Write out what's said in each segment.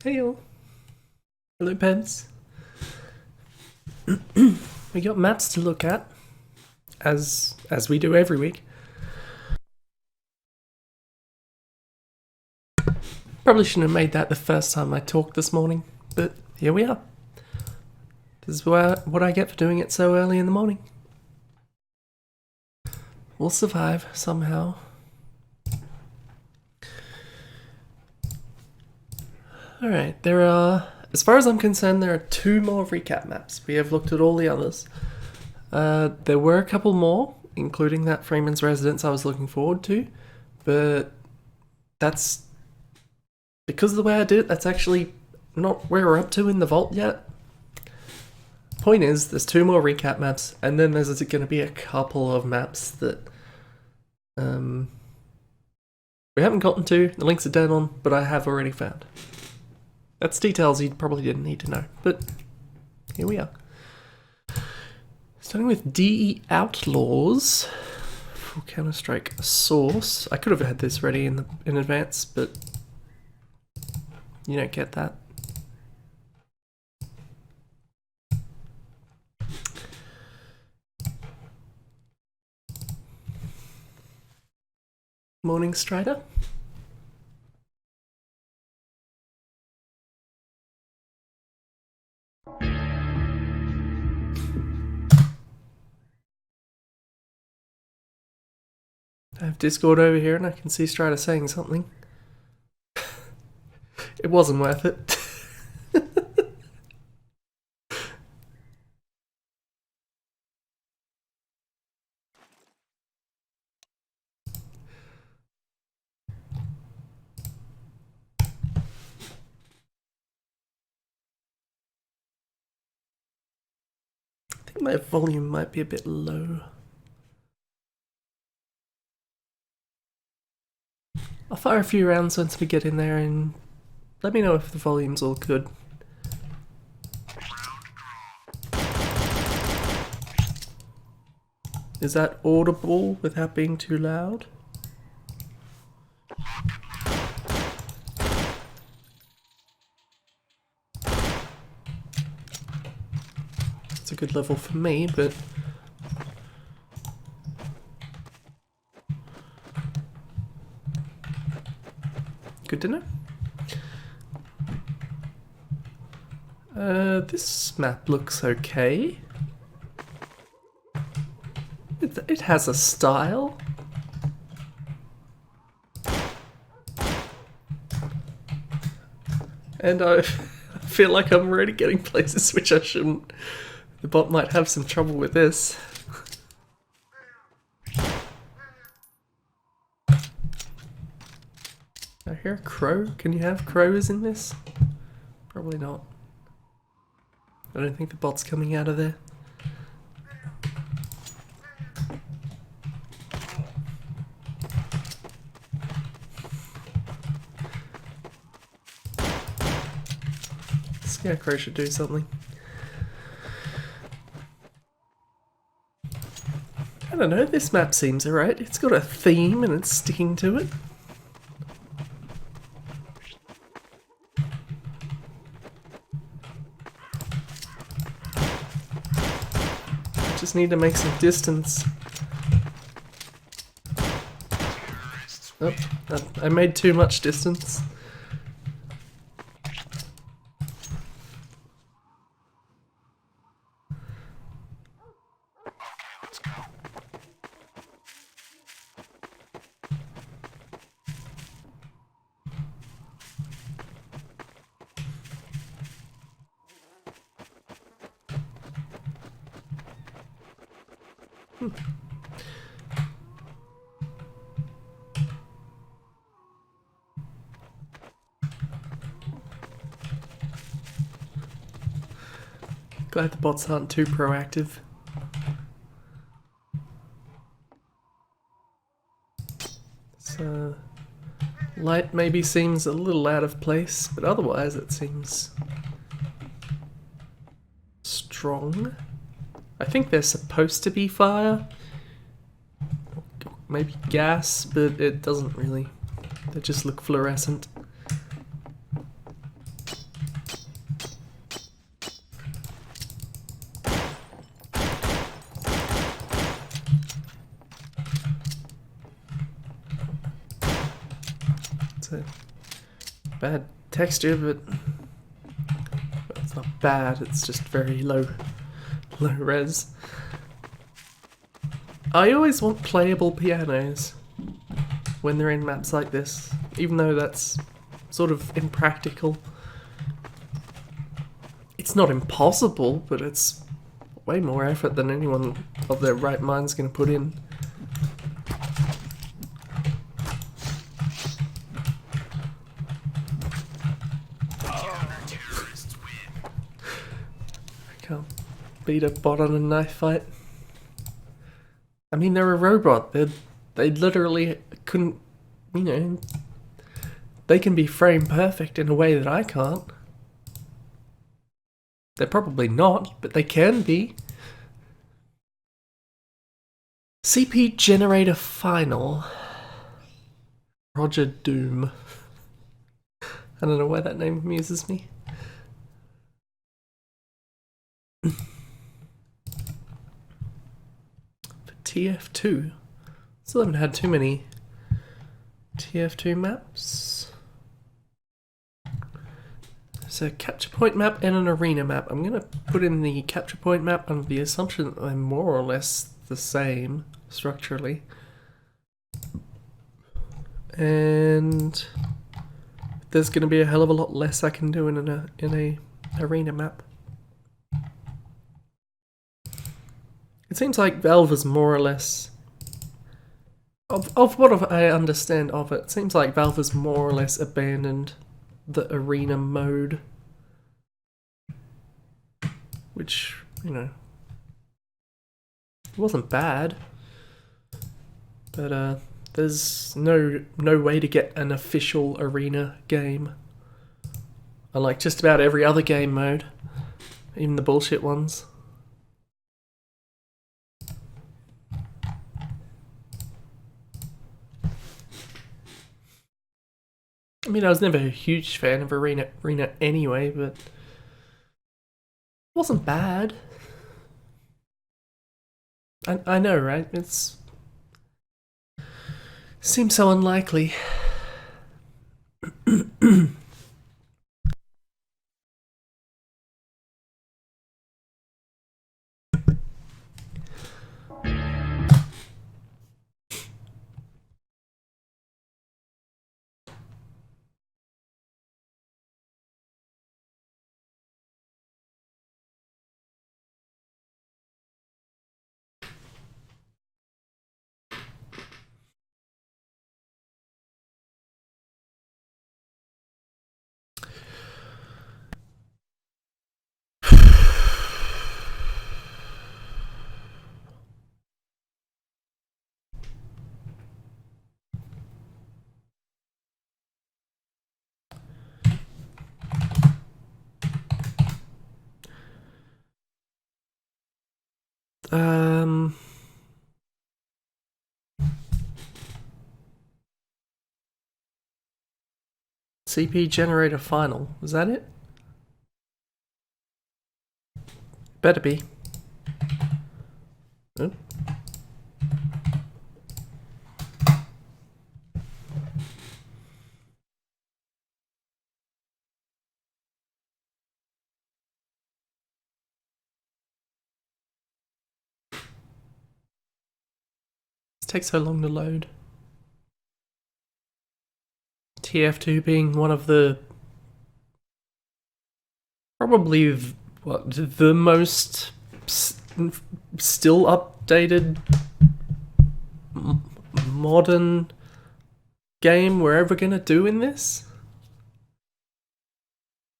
Hey all. Hello Pebs. We got maps to look at, as we do every week. Probably shouldn't have made that the first time I talked this morning, but here we are. This is what I get for doing it so early in the morning. We'll survive somehow. Alright, there are, as far as I'm concerned, there are 2 more recap maps. We have looked at all the others. There were a couple more, including that Freeman's Residence I was looking forward to, but that's, because of the way I did it, that's actually not where we're up to in the vault yet. Point is, there's 2 more recap maps, and then there's going to be a couple of maps that we haven't gotten to, the links are down on, but I have already found. That's details you probably didn't need to know, but here we are. Starting with DE Outlaws for Counter-Strike Source. I could have had this ready in advance, but you don't get that. Morning, Strider. I have Discord over here and I can see Strider saying something. It wasn't worth it. I think my volume might be a bit low. I'll fire a few rounds once we get in there and let me know if the volume's all good. Is that audible without being too loud? It's a good level for me, but good to know. This map looks okay. It has a style. And I feel like I'm already getting places which I shouldn't. The bot might have some trouble with this. I hear a crow. Can you have crows in this? Probably not. I don't think the bot's coming out of there. Scarecrow should do something. I don't know, this map seems alright. It's got a theme and it's sticking to it. Just need to make some distance. Oh, I made too much distance. Glad the bots aren't too proactive. So, light maybe seems a little out of place, but otherwise it seems strong. I think they're supposed to be fire. Maybe gas, but it doesn't really. They just look fluorescent. It's a bad texture, but it's not bad, it's just very low res. I always want playable pianos when they're in maps like this, even though that's sort of impractical. It's not impossible, but it's way more effort than anyone of their right mind's going to put in. I can't beat a bot on a knife fight. I mean, they're a robot. They literally couldn't, you know, they can be frame perfect in a way that I can't. They're probably not, but they can be. CP Generator Final. Roger Doom. I don't know why that name amuses me. For TF2. Still haven't had too many TF2 maps. There's a capture point map and an arena map. I'm going to put in the capture point map on the assumption that they're more or less the same structurally. And there's going to be a hell of a lot less I can do in a arena map. It seems like Valve is more or less, of what I understand of it, it seems like Valve has more or less abandoned the arena mode, which, you know, it wasn't bad, but there's no way to get an official arena game, unlike just about every other game mode, even the bullshit ones. I mean, I was never a huge fan of arena anyway, but it wasn't bad. I know, right? Seems so unlikely. CP Generator Final, was that it? Better be. Oh. This takes so long to load. TF2 being one of the probably the most still updated modern game we're ever gonna do in this.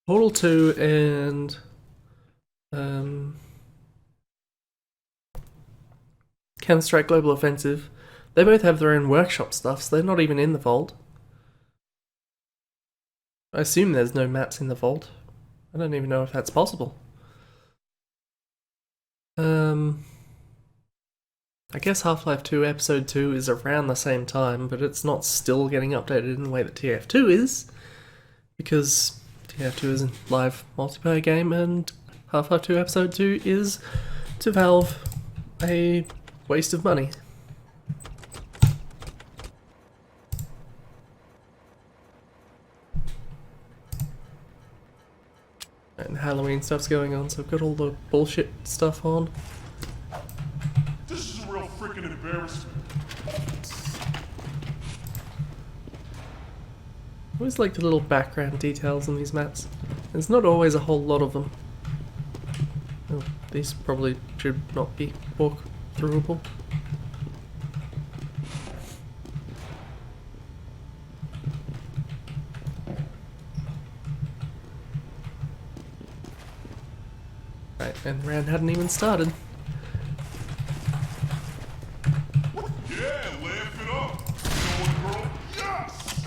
Portal 2 and Counter-Strike Global Offensive, they both have their own workshop stuff, so they're not even in the vault. I assume there's no maps in the vault. I don't even know if that's possible. I guess Half-Life 2 Episode 2 is around the same time, but it's not still getting updated in the way that TF2 is, because TF2 is a live multiplayer game, and Half-Life 2 Episode 2 is, to Valve, a waste of money. Halloween stuff's going on, so I've got all the bullshit stuff on. This is a real freaking embarrassment. I always like the little background details on these maps. There's not always a whole lot of them. Oh, these probably should not be walk-throughable. Right, and the round hadn't even started. Yeah, laugh it up. You know what, girl? Yes!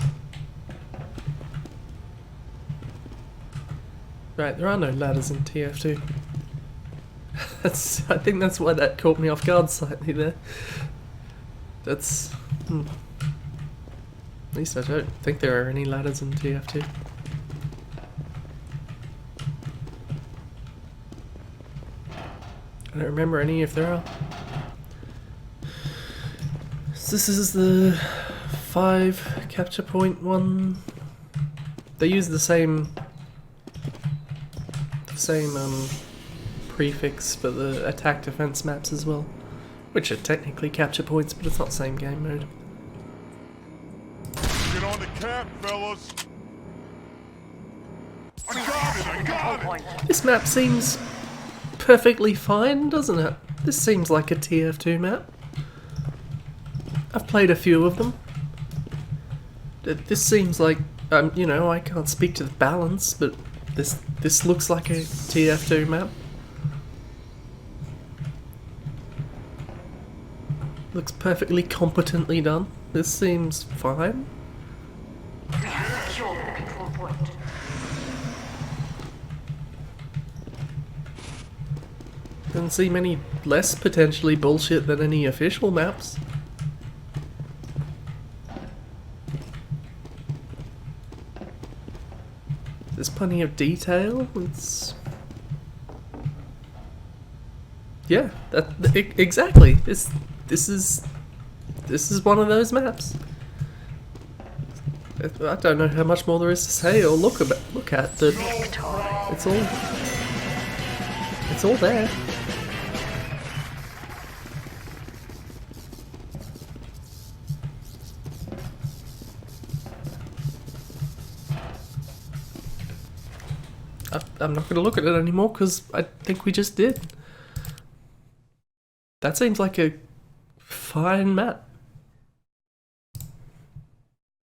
Right, there are no ladders in TF2. I think that's why that caught me off guard slightly there. That's... At least I don't think there are any ladders in TF2. I don't remember any if there are. So this is the 5 capture point one. They use the same prefix for the attack defense maps as well, which are technically capture points, but it's not same game mode. Get on the cap, fellas. I got it! This map seems perfectly fine, doesn't it? This seems like a TF2 map. I've played a few of them. This seems like, you know, I can't speak to the balance, but this looks like a TF2 map. Looks perfectly competently done. This seems fine. Secure the control point. Doesn't seem any less potentially bullshit than any official maps. There's plenty of detail. It's... Yeah, exactly. This is one of those maps. I don't know how much more there is to say or look at, but it's all there. I'm not going to look at it anymore because I think we just did. That seems like a fine map.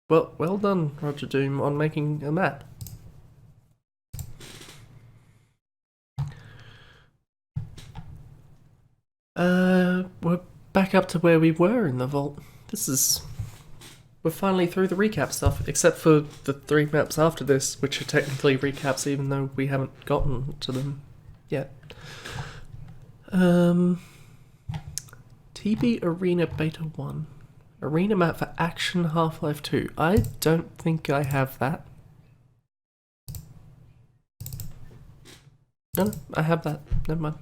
Well done, Roger Doom, on making a map. We're back up to where we were in the vault. We're finally through the recap stuff, except for the 3 maps after this, which are technically recaps even though we haven't gotten to them yet. TB Arena Beta 1. Arena map for Action Half-Life 2. I don't think I have that. No, I have that. Never mind.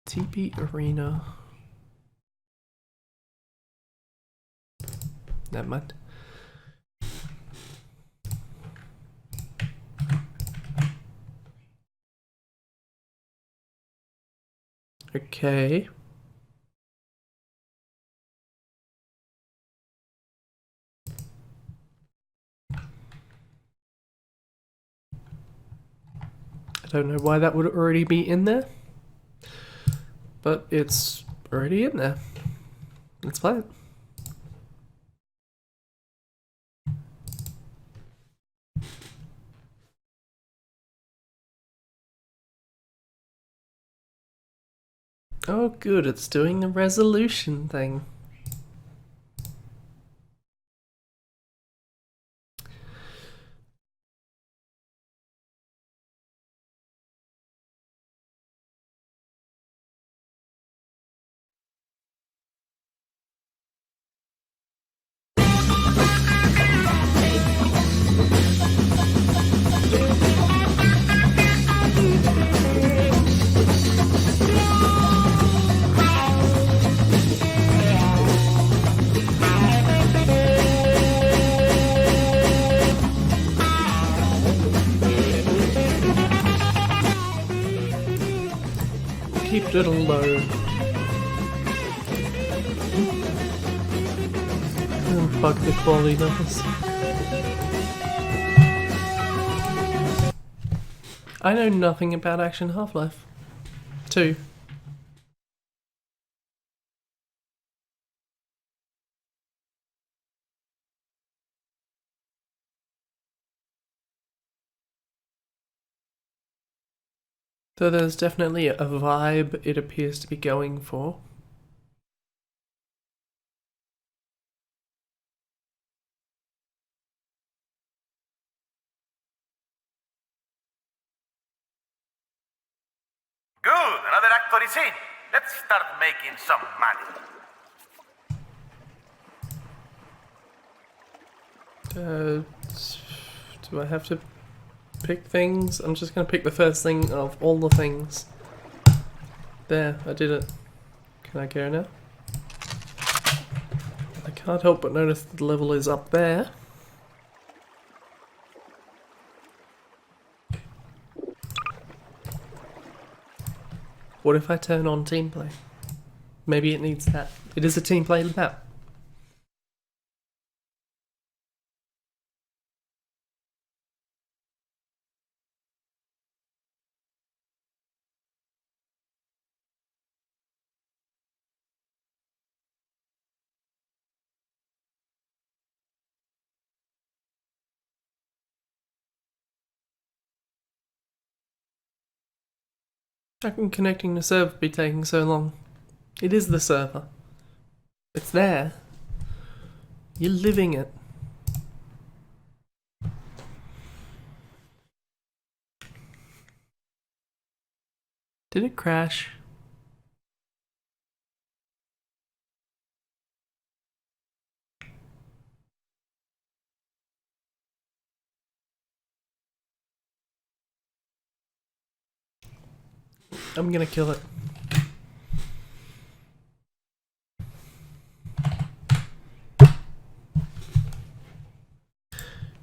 TB Arena. Never mind. Okay. I don't know why that would already be in there, but it's already in there. Let's play it. Oh good, it's doing the resolution thing. keep it low. And bug the quality numbers. I know nothing about Action Half-Life 2. Though there's definitely a vibe it appears to be going for. Good, another actor is in. Let's start making some money. Do I have to pick things? I'm just gonna pick the first thing of all the things. There, I did it. Can I go now? I can't help but notice that the level is up there. What if I turn on team play? Maybe it needs that. It is a team play map. How can connecting the server be taking so long? It is the server. It's there. You're living it. Did it crash? I'm gonna kill it.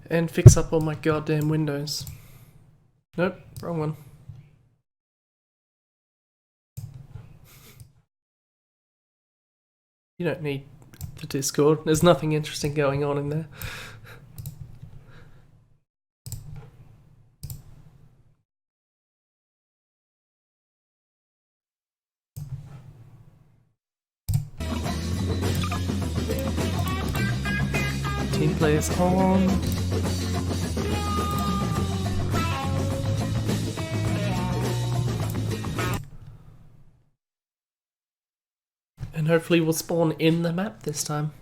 And fix up all my goddamn windows. Nope, wrong one. You don't need the Discord. There's nothing interesting going on in there. Team play is on. And hopefully we'll spawn in the map this time.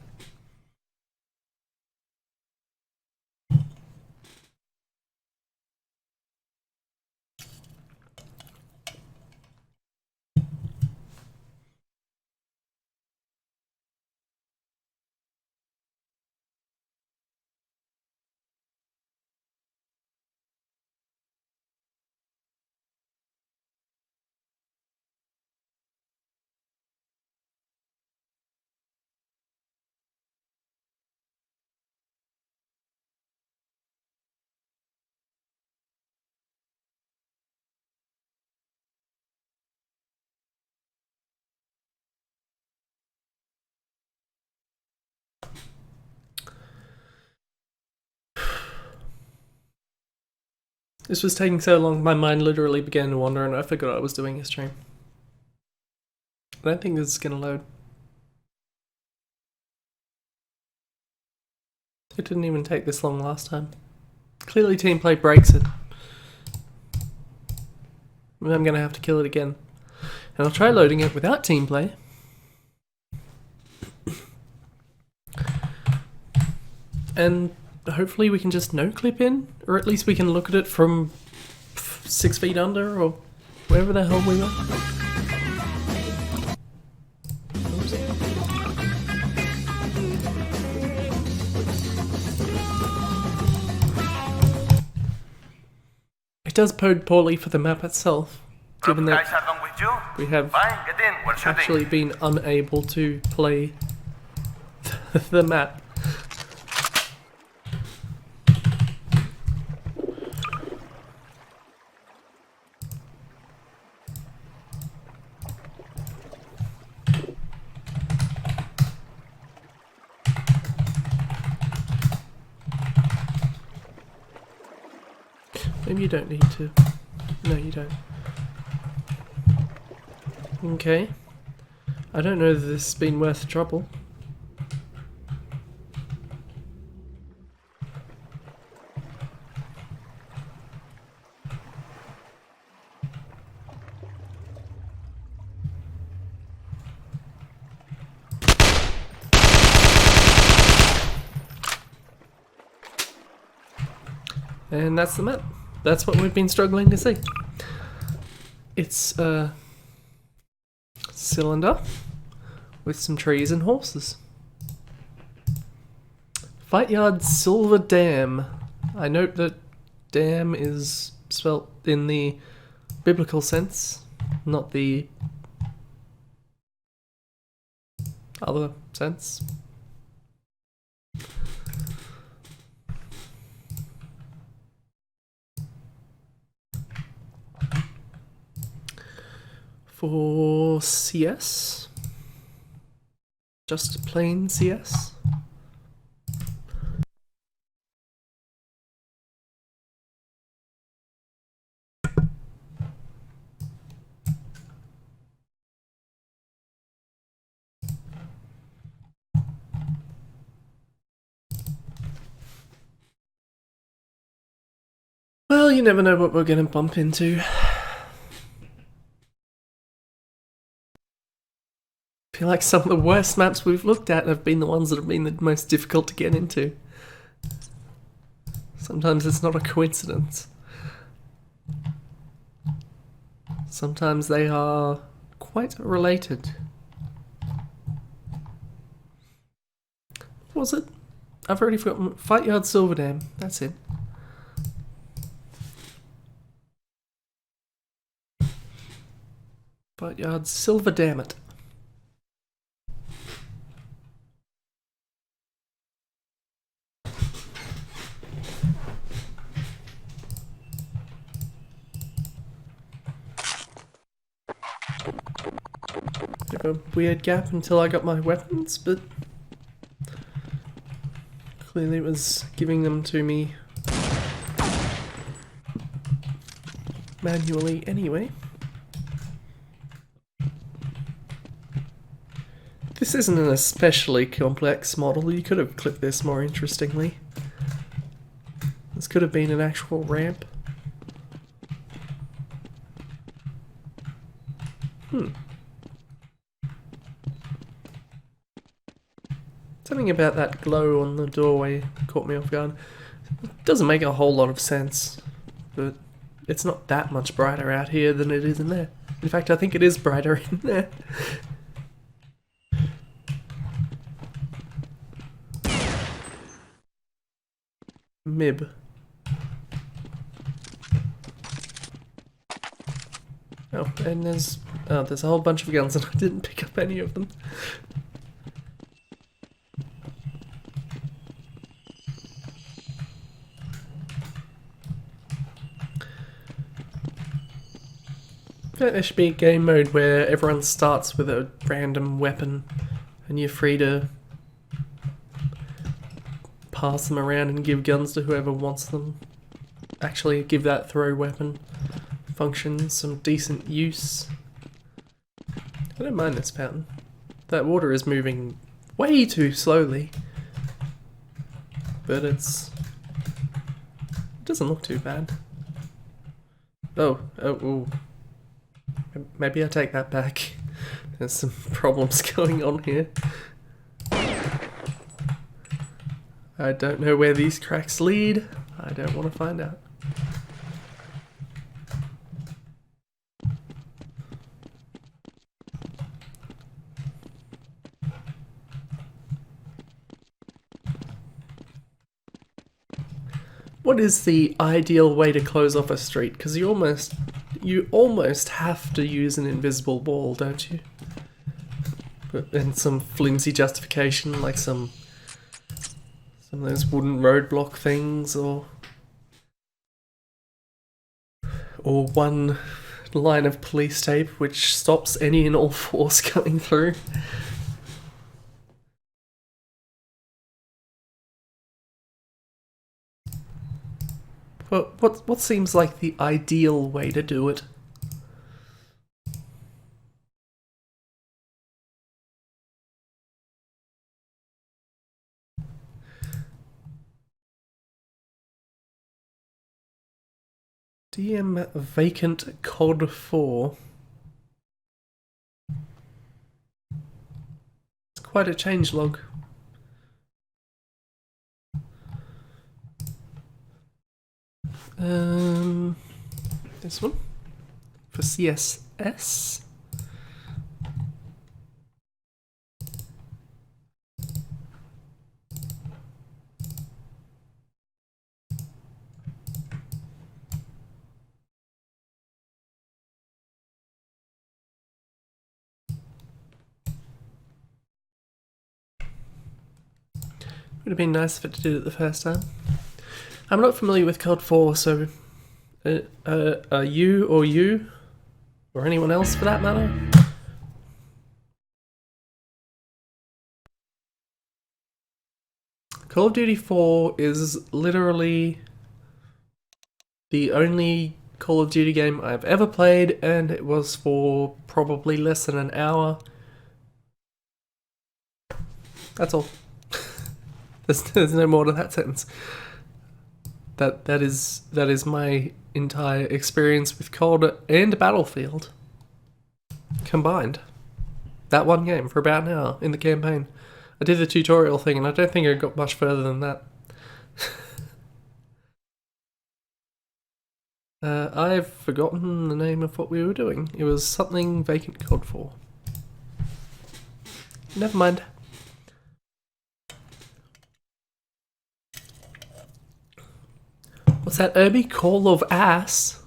This was taking so long, my mind literally began to wander and I forgot I was doing a stream. I don't think this is gonna load. It didn't even take this long last time. Clearly team play breaks it. I'm gonna have to kill it again. And I'll try loading it without team play. And hopefully we can just no clip in, or at least we can look at it from 6 feet under, or wherever the hell we were. Oops. It does bode poorly for the map itself, given that Guys are done with you? we have Fine, get in. We're shooting. actually been unable to play the map. maybe you don't need to. No, you don't. Okay. I don't know that this has been worth the trouble. And that's the map. That's what we've been struggling to see. It's a cylinder with some trees and horses. Fight Yard Silver Dam. I note that dam is spelt in the biblical sense, not the other sense. For CS, just plain CS. Well, you never know what we're gonna bump into. I feel like some of the worst maps we've looked at have been the ones that have been the most difficult to get into. Sometimes it's not a coincidence. Sometimes they are quite related. What was it? I've already forgotten. Fight Yard Silver Dam. That's it. Fight Yard Silver Dam it. Bit of a weird gap until I got my weapons, but clearly it was giving them to me manually anyway. This isn't an especially complex model. You could have clipped this more interestingly. This could have been an actual ramp. Something about that glow on the doorway caught me off guard. It doesn't make a whole lot of sense, but it's not that much brighter out here than it is in there. In fact, I think it is brighter in there. Mib. Oh, and there's a whole bunch of guns and I didn't pick up any of them. There should be a game mode where everyone starts with a random weapon and you're free to pass them around and give guns to whoever wants them. Actually give that throw weapon function some decent use. I don't mind this pattern. That water is moving way too slowly, but it doesn't look too bad. Oh. Maybe I take that back. There's some problems going on here. I don't know where these cracks lead. I don't want to find out. What is the ideal way to close off a street? Because you almost have to use an invisible wall, don't you? And some flimsy justification, like some of those wooden roadblock things, or one line of police tape which stops any and all force coming through. What seems like the ideal way to do it? DM vacant COD 4. It's quite a change log. This one for CSS. Would have been nice if it did it the first time. I'm not familiar with COD 4, so are you, or anyone else for that matter? Call of Duty 4 is literally the only Call of Duty game I've ever played, and it was for probably less than an hour. That's all. There's no more to that sentence. That is my entire experience with COD and Battlefield combined. That one game for about an hour in the campaign. I did the tutorial thing, and I don't think I got much further than that. I've forgotten the name of what we were doing. It was something vacant COD 4. Never mind. What's that, Irby? Call of Ass?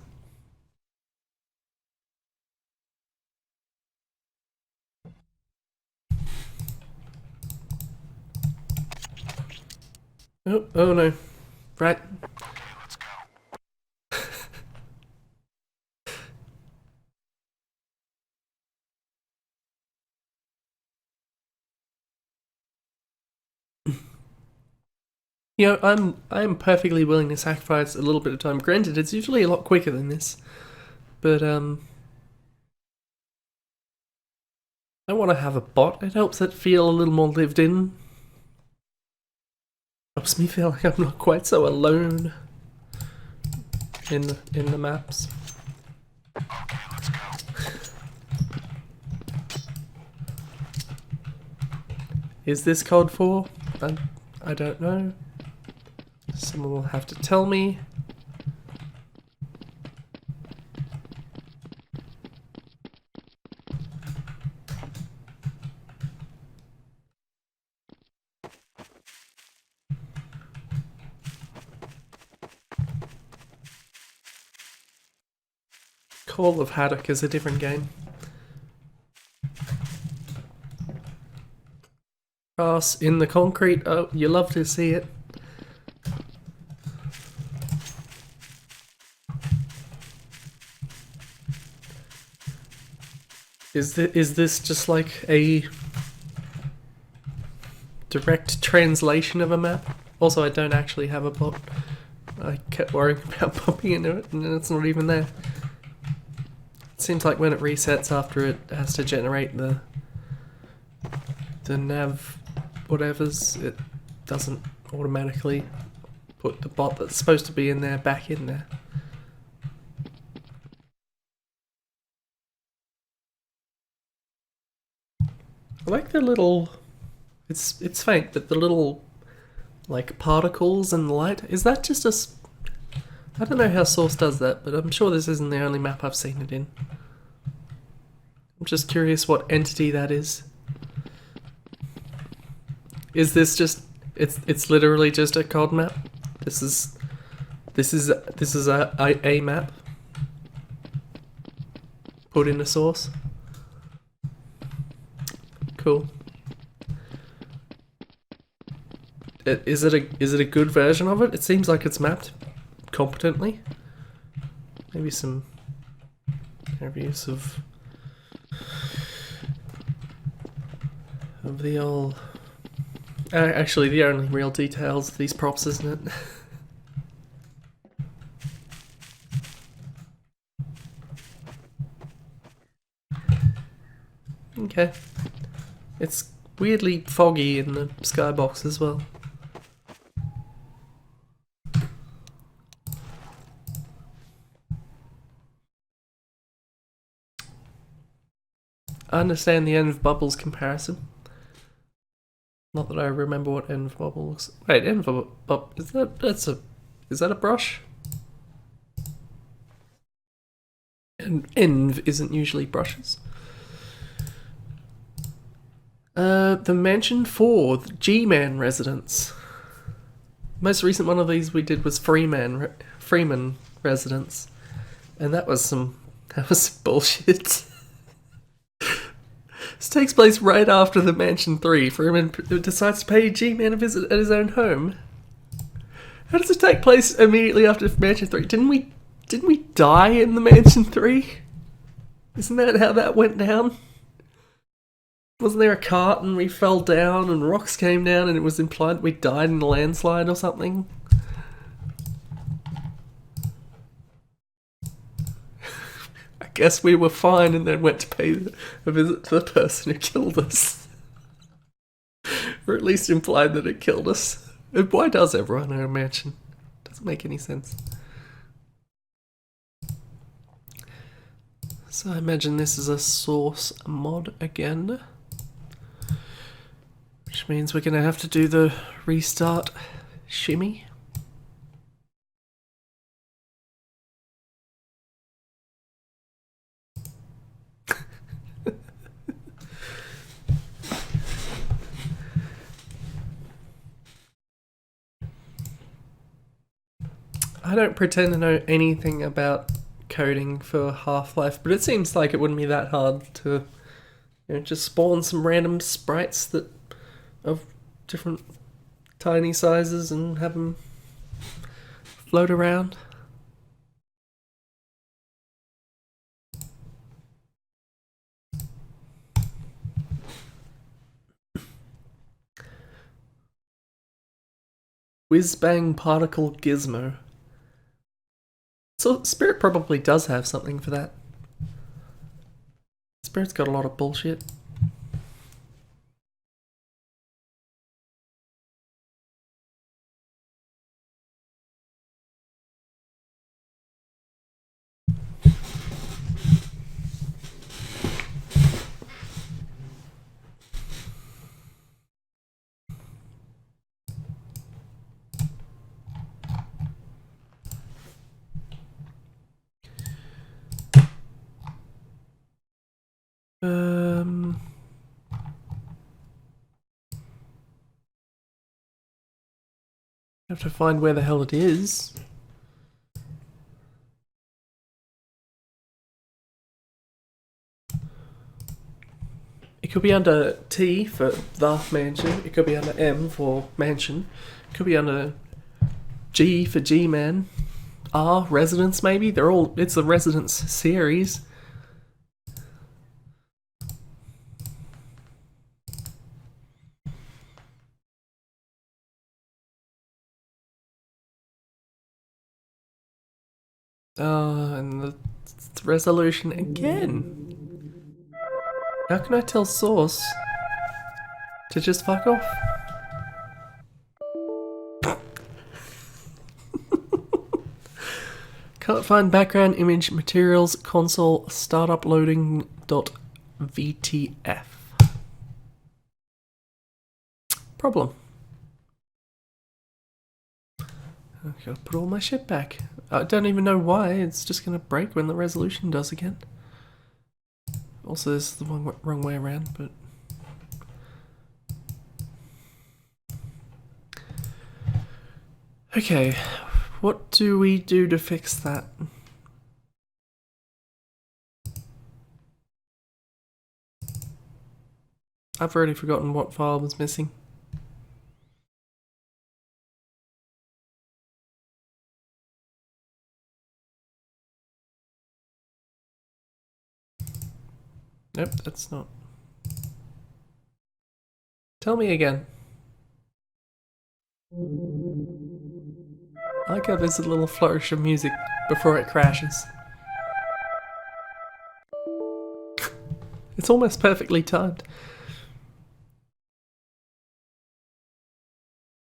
Oh no. Right. Let's go. You know, I'm perfectly willing to sacrifice a little bit of time. Granted, it's usually a lot quicker than this, but I want to have a bot. It helps it feel a little more lived in. Helps me feel like I'm not quite so alone in the maps. Okay, let's go. Is this COD 4? I don't know. Someone will have to tell me. Call of Haddock is a different game. Grass in the concrete. Oh, you love to see it. Is this just like a direct translation of a map? Also, I don't actually have a bot. I kept worrying about popping into it, and then it's not even there. It seems like when it resets after it has to generate the nav whatevers, it doesn't automatically put the bot that's supposed to be in there back in there. I like the little... It's faint, but the little, like, particles and light... Is that just a... I don't know how Source does that, but I'm sure this isn't the only map I've seen it in. I'm just curious what entity that is. Is this just... It's literally just a COD map? This is a map put in a source. Cool. Is it a good version of it? It seems like it's mapped competently. Maybe some reviews of the old. Actually, the only real details of these props, isn't it? Okay. It's weirdly foggy in the skybox as well. I understand the end of bubbles comparison. Not that I remember what end of bubble looks. Wait, end of bubble is that a brush? And env isn't usually brushes. The Mansion 4, the G-Man residence. Most recent one of these we did was Freeman residence, and that was some bullshit. This takes place right after the Mansion 3. Freeman decides to pay G-Man a visit at his own home. How does it take place immediately after Mansion 3? Didn't we die in the Mansion 3? Isn't that how that went down? Wasn't there a cart and we fell down and rocks came down and it was implied that we died in a landslide or something? I guess we were fine and then went to pay a visit to the person who killed us. Or at least implied that it killed us. Why does everyone own a mansion? Doesn't make any sense. So I imagine this is a source mod again. Which means we're going to have to do the restart shimmy. I don't pretend to know anything about coding for Half-Life, but it seems like it wouldn't be that hard to, just spawn some random sprites that of different tiny sizes and have them float around. Whiz-bang particle gizmo. So Spirit probably does have something for that. Spirit's got a lot of bullshit. Have to find where the hell it is. It could be under T for the mansion. It could be under M for mansion. It could be under G for G-Man. R, residence maybe? It's a residence series. And the resolution again. How can I tell source to just fuck off? Can't find background image materials console startup loading .vtf. Problem. I gotta put all my shit back. I don't even know why, it's just gonna break when the resolution does again. Also, this is the wrong way around, but... Okay, what do we do to fix that? I've already forgotten what file was missing. Nope, that's not. Tell me again. I like how there's a little flourish of music before it crashes. It's almost perfectly timed.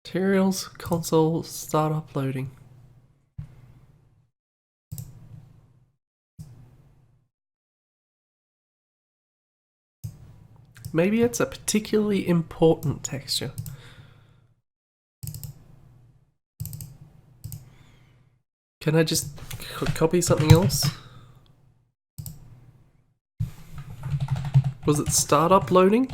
Materials, console, start uploading. Maybe it's a particularly important texture. Can I just copy something else? Was it start uploading?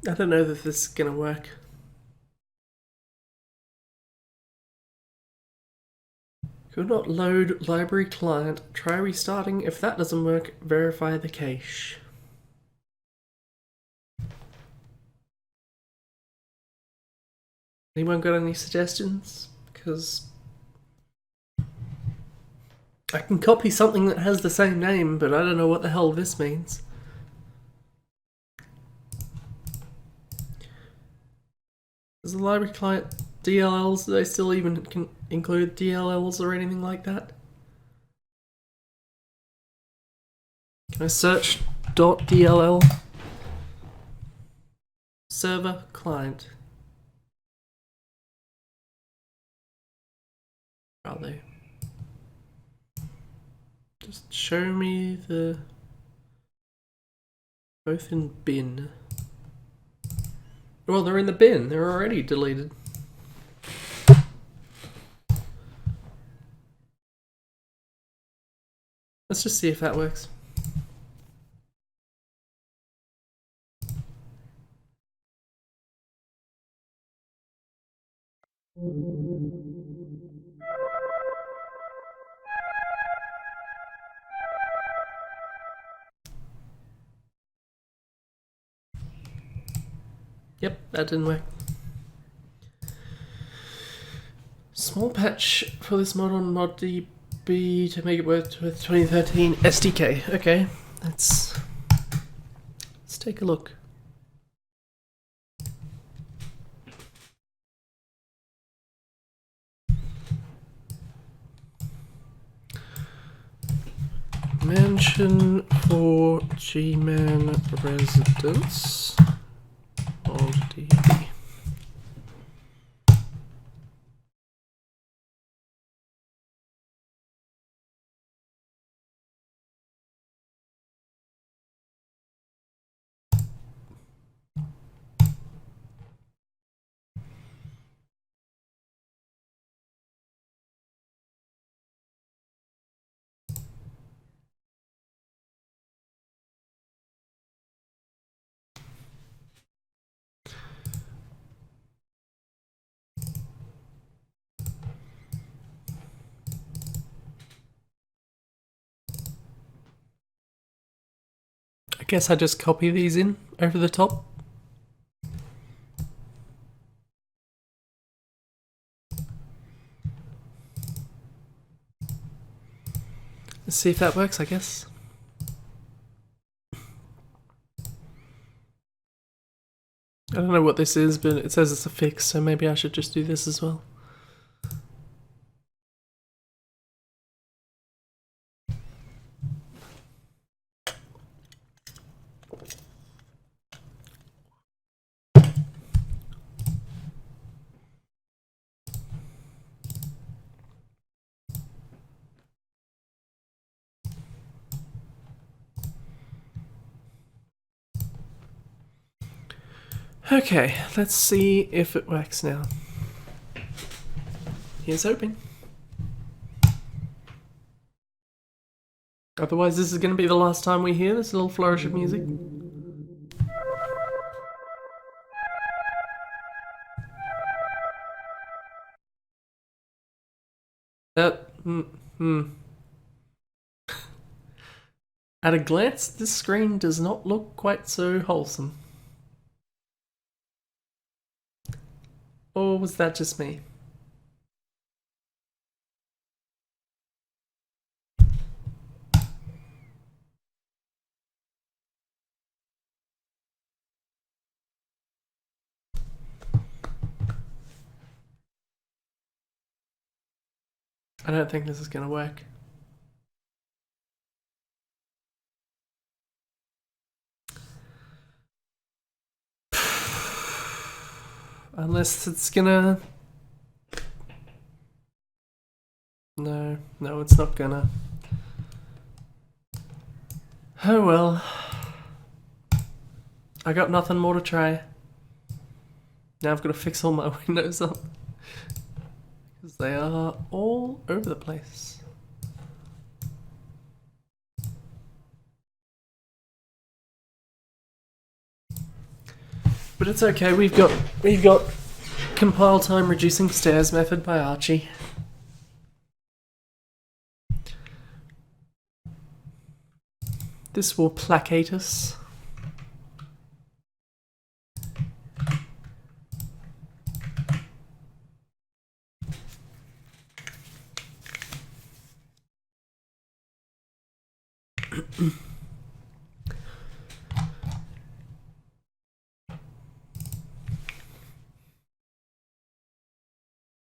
I don't know that this is gonna work. Could not load library client. Try restarting. If that doesn't work, verify the cache. Anyone got any suggestions? Because I can copy something that has the same name, but I don't know what the hell this means. Does the library client DLLs, do they still even can include DLLs or anything like that? Can I search .dll? Server client. Where are they? Just show me the... both in bin. Well, they're in the bin. They're already deleted. Let's just see if that works. Yep, that didn't work. Small patch for this mod on ModDB to make it work with 2013 SDK. Okay, let's take a look. Mansion for G-Man residents. ModDB. I guess I just copy these in over the top. Let's see if that works, I guess. I don't know what this is, but it says it's a fix, so maybe I should just do this as well. Okay, let's see if it works now. Here's hoping. Otherwise, this is going to be the last time we hear this little flourish of music. That. At a glance, this screen does not look quite so wholesome. Or was that just me? I don't think this is gonna work. Unless it's gonna... No, it's not gonna. Oh well. I got nothing more to try. Now I've got to fix all my windows up. Because they are all over the place. But it's okay, we've got compile time reducing stairs method by Archie. This will placate us.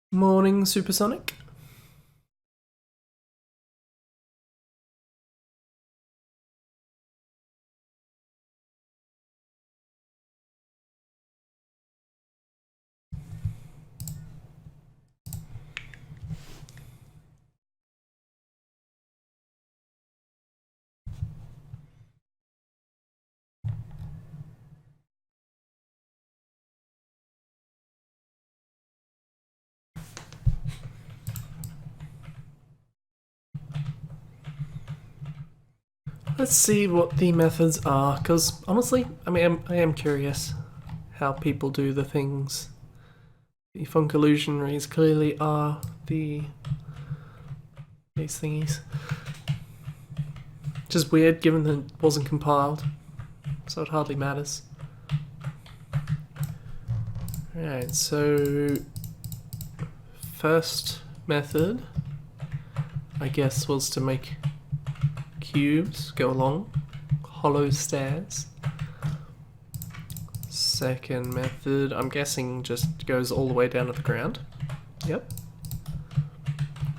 Morning, Supersonic. Let's see what the methods are, because honestly, I am curious how people do the things. The funk illusionaries clearly are these thingies. Just weird given that it wasn't compiled, so it hardly matters. Alright, so first method, I guess, was to make cubes go along hollow stairs. Second method, I'm guessing, just goes all the way down to the ground. Yep.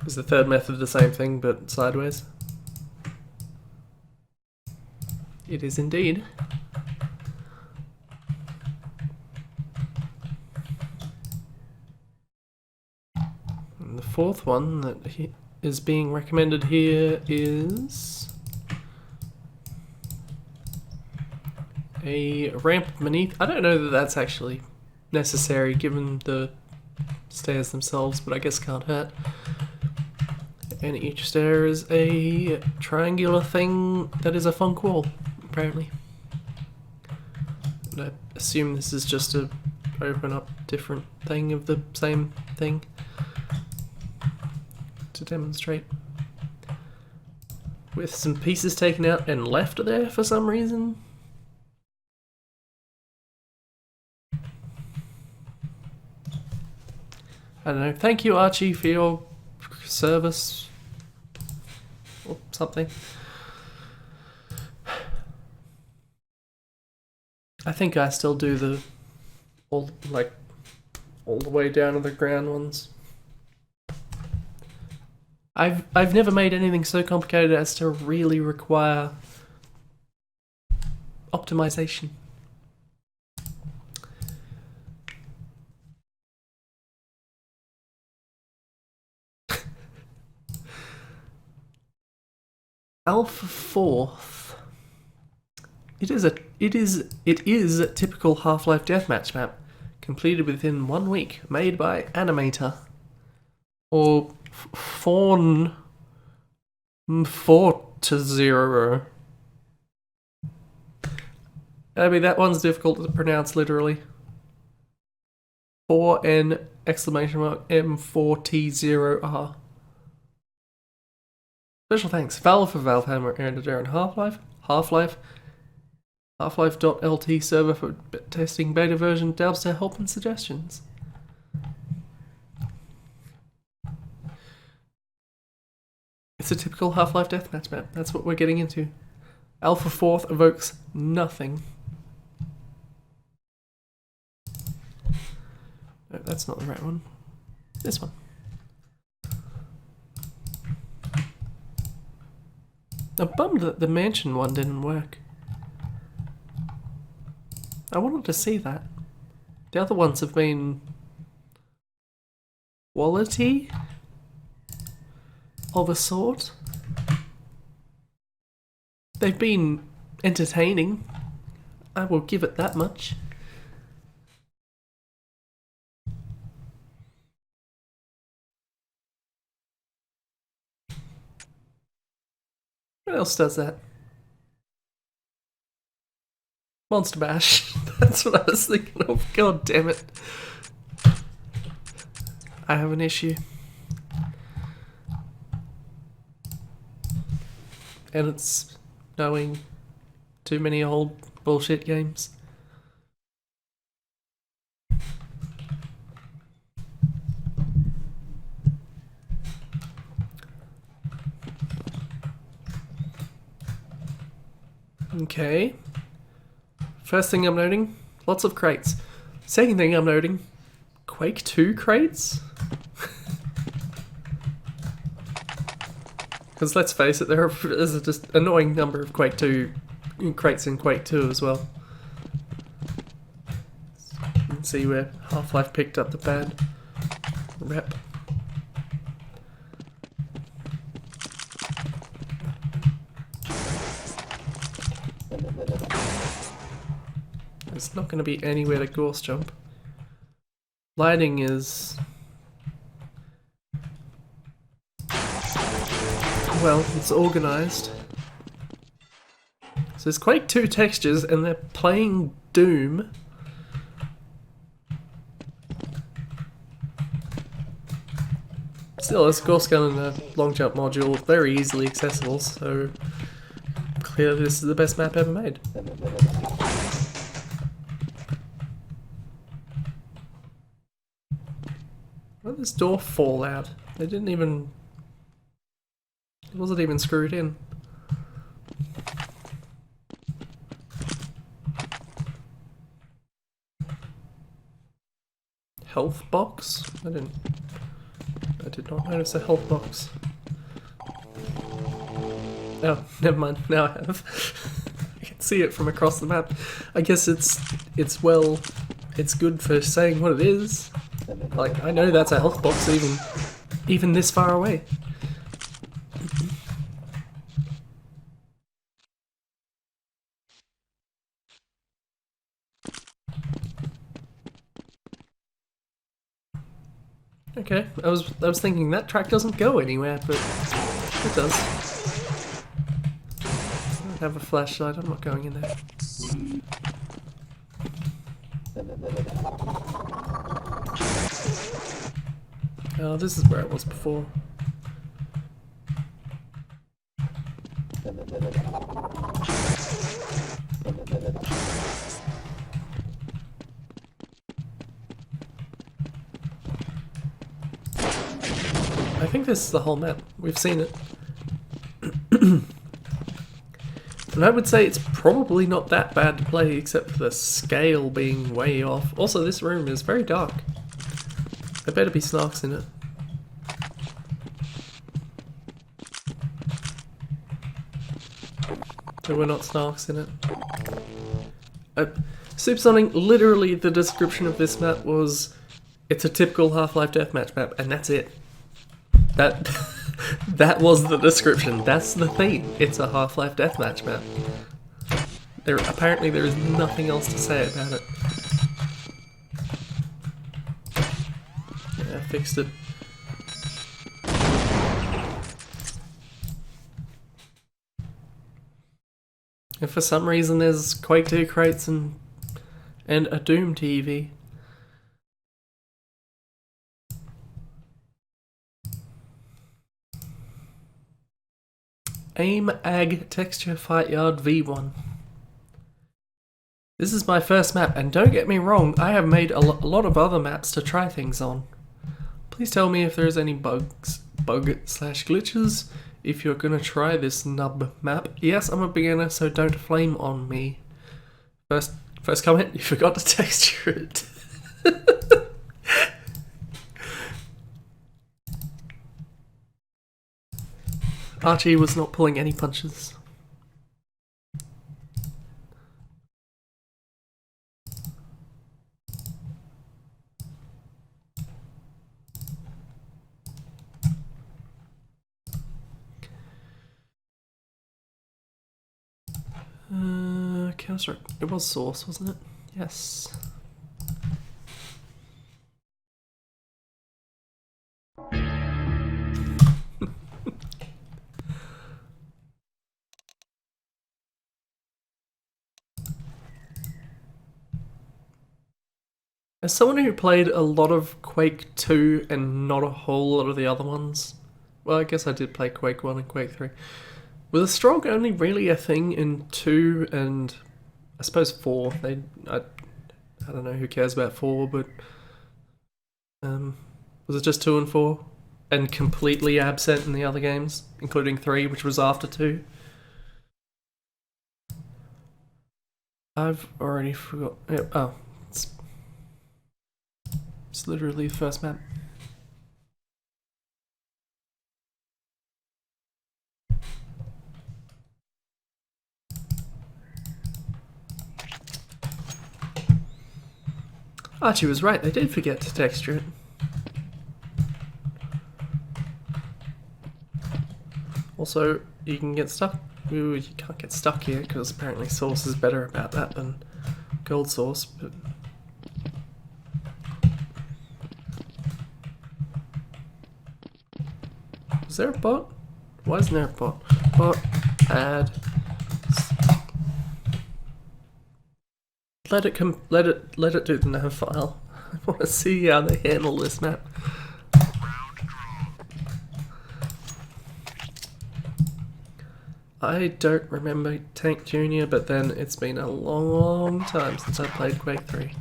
Is the third method the same thing but sideways? It is indeed. And the fourth one that is being recommended here is a ramp beneath. I don't know that that's actually necessary given the stairs themselves, but I guess can't hurt. And each stair is a triangular thing that is a funk wall, apparently. And I assume this is just to open up different thing of the same thing to demonstrate. With some pieces taken out and left there for some reason. I don't know. Thank you, Archie, for your service or something. I think I still do the all the way down to the ground ones. I've never made anything so complicated as to really require optimization. Alpha Fourth. It is a typical Half-Life deathmatch map, completed within 1 week, made by Animator. Or Fawn 4-0. I mean, that one's difficult to pronounce literally. 4N exclamation mark M4T0R. Special thanks, Valve for Valvehammer and Darren Half-Life.lt server for testing beta version, Dabs to help and suggestions. It's a typical Half-Life deathmatch map. That's what we're getting into. Alpha 4th evokes nothing. No, that's not the right one. This one. I'm bummed that the mansion one didn't work. I wanted to see that. The other ones have been quality of a sort. They've been entertaining. I will give it that much. What else does that? Monster Bash. That's what I was thinking of. God damn it. I have an issue. And it's knowing too many old bullshit games. Okay. First thing I'm noting, lots of crates. Second thing I'm noting, Quake 2 crates? Because let's face it, there's a just annoying number of Quake 2 crates in Quake 2 as well. You can see where Half-Life picked up the bad rep. There's not going to be anywhere to gorse jump. Lighting is... well, it's organised. So there's Quake 2 textures and they're playing Doom. Still, there's a gorse gun and a long jump module, very easily accessible, so clearly this is the best map ever made. Why did this door fall out? They didn't even... it wasn't even screwed in. Health box? I did not notice a health box. Oh, never mind. Now I have. I can see it from across the map. I guess it's good for saying what it is. Like, I know that's a health box even this far away. Okay, I was thinking that track doesn't go anywhere, but it does. I don't have a flashlight, I'm not going in there. Oh, this is where it was before. I think this is the whole map. We've seen it. And I would say it's probably not that bad to play, except for the scale being way off. Also, this room is very dark. There better be snarks in it. There were not snarks in it. Supersonic, literally the description of this map was, it's a typical Half-Life deathmatch map, and that's it. That was the description. That's the theme. It's a Half-Life deathmatch map. Apparently there is nothing else to say about it. Yeah, I fixed it. If for some reason there's Quake 2 crates and a Doom TV. Aim Ag Texture Fight Yard V1. This is my first map, and don't get me wrong, I have made a lot of other maps to try things on. Please tell me if there's any bug/glitches if you're gonna try this nub map. Yes, I'm a beginner, so don't flame on me. First comment, you forgot to texture it. Archie was not pulling any punches. Counter. It was Source, wasn't it? Yes. As someone who played a lot of Quake 2 and not a whole lot of the other ones, well, I guess I did play Quake 1 and Quake 3. Was a stroke only really a thing in 2 and I suppose 4? I don't know who cares about 4, but was it just 2 and 4? And completely absent in the other games, including 3, which was after 2? I've already forgot. Yeah, oh, it's literally the first map. Archie was right, they did forget to texture it. Also, you can get stuck. Ooh, you can't get stuck here because apparently Source is better about that than Gold Source, but... Is there a bot? Why isn't there a bot? Bot, add... Let it do the nav file. I want to see how they handle this map. I don't remember Tank Junior, but then it's been a long time since I played Quake 3.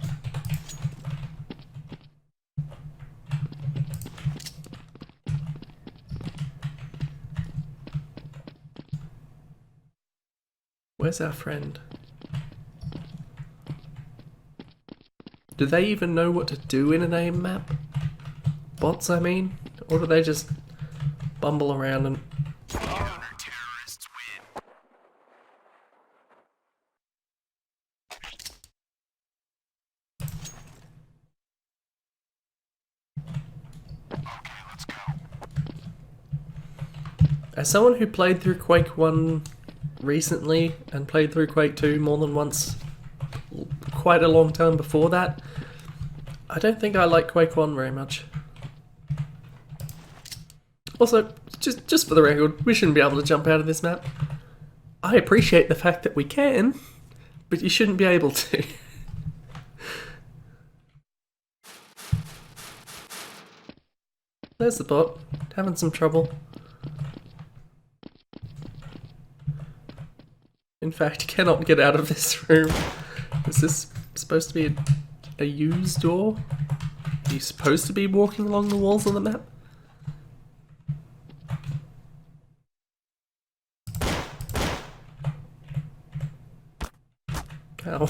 Where's our friend? Do they even know what to do in an aim map? Bots, I mean? Or do they just bumble around and... As someone who played through Quake 1 recently and played through Quake 2 more than once, quite a long time before that, I don't think I like Quake 1 very much. Also, just for the record, we shouldn't be able to jump out of this map. I appreciate the fact that we can, but you shouldn't be able to. There's the bot, having some trouble. In fact, cannot get out of this room. Is this supposed to be a used door? Are you supposed to be walking along the walls of the map? Ow.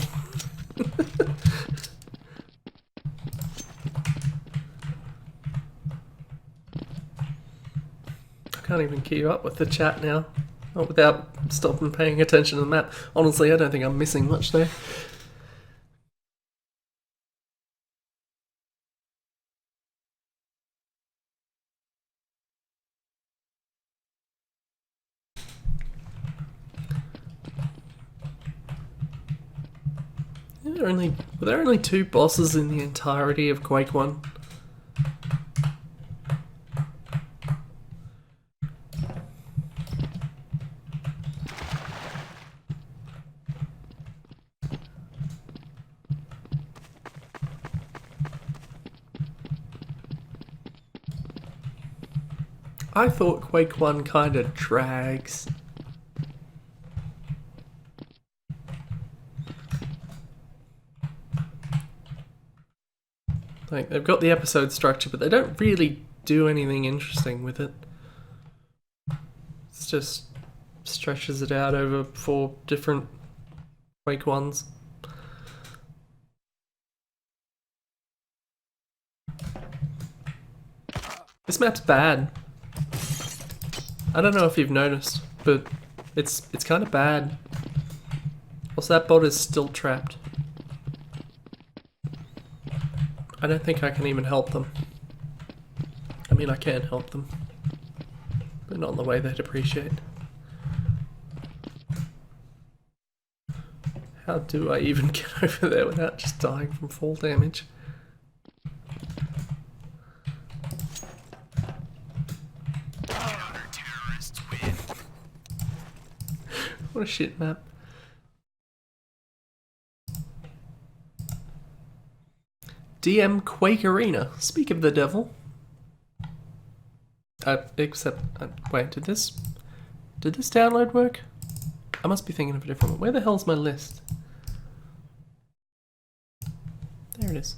I can't even keep up with the chat now. Not without stopping paying attention to the map. Honestly, I don't think I'm missing much there. Were there only 2 bosses in the entirety of Quake 1? I thought Quake 1 kinda drags Like, they've got the episode structure, but they don't really do anything interesting with it. It's just stretches it out over 4 different Quake ones. This map's bad. I don't know if you've noticed, but it's kind of bad. Also, that bot is still trapped. I don't think I can even help them. I mean, I can help them, but not in the way they'd appreciate. How do I even get over there without just dying from fall damage? What a shit map. DM Quake Arena. Speak of the devil. Wait, did this download work? I must be thinking of a different one. Where the hell's my list? There it is.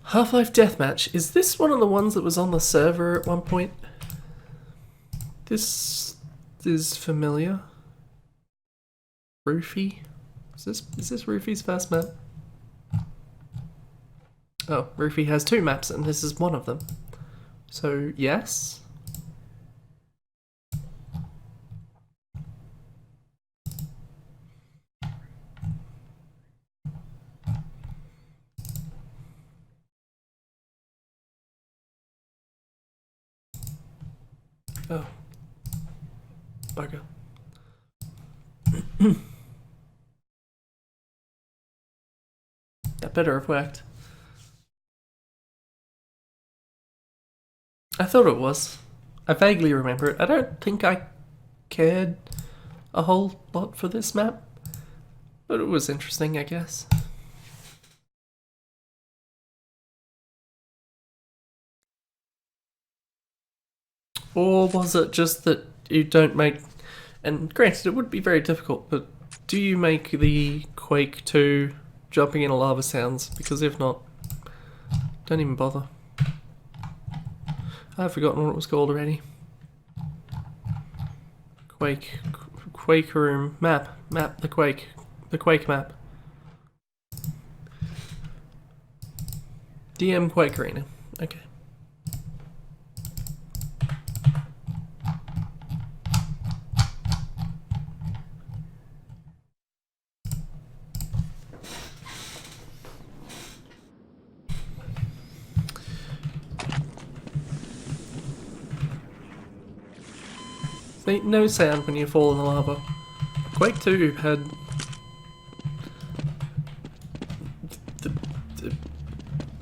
Half-Life Deathmatch. Is this one of the ones that was on the server at one point? This is familiar. Roofy? Is this Roofy's first map? Oh, Roofy has 2 maps and this is one of them. So, yes? Oh. Bugger. That better have worked. I thought it was. I vaguely remember it. I don't think I cared a whole lot for this map, but it was interesting, I guess. Or was it just that you don't make... And granted, it would be very difficult, but do you make the Quake 2 jumping in a lava sounds? Because if not, don't even bother. I've forgotten what it was called already. Quake room map, the Quake map. DM Quake Arena. Okay. No sound when you fall in the lava. Quake 2 had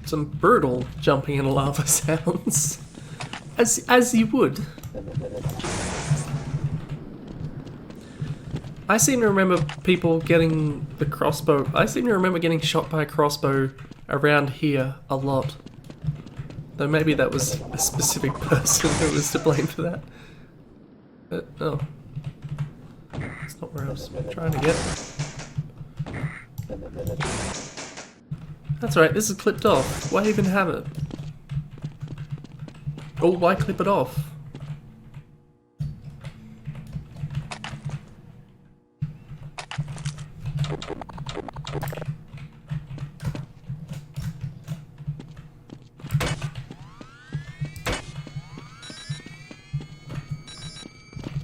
some brutal jumping in lava sounds, as you would. I seem to remember people getting the crossbow. I seem to remember getting shot by a crossbow around here a lot. Though maybe that was a specific person who was to blame for that. Oh. That's not where I was trying to get. That's right, this is clipped off. Why even have it? Oh, why clip it off?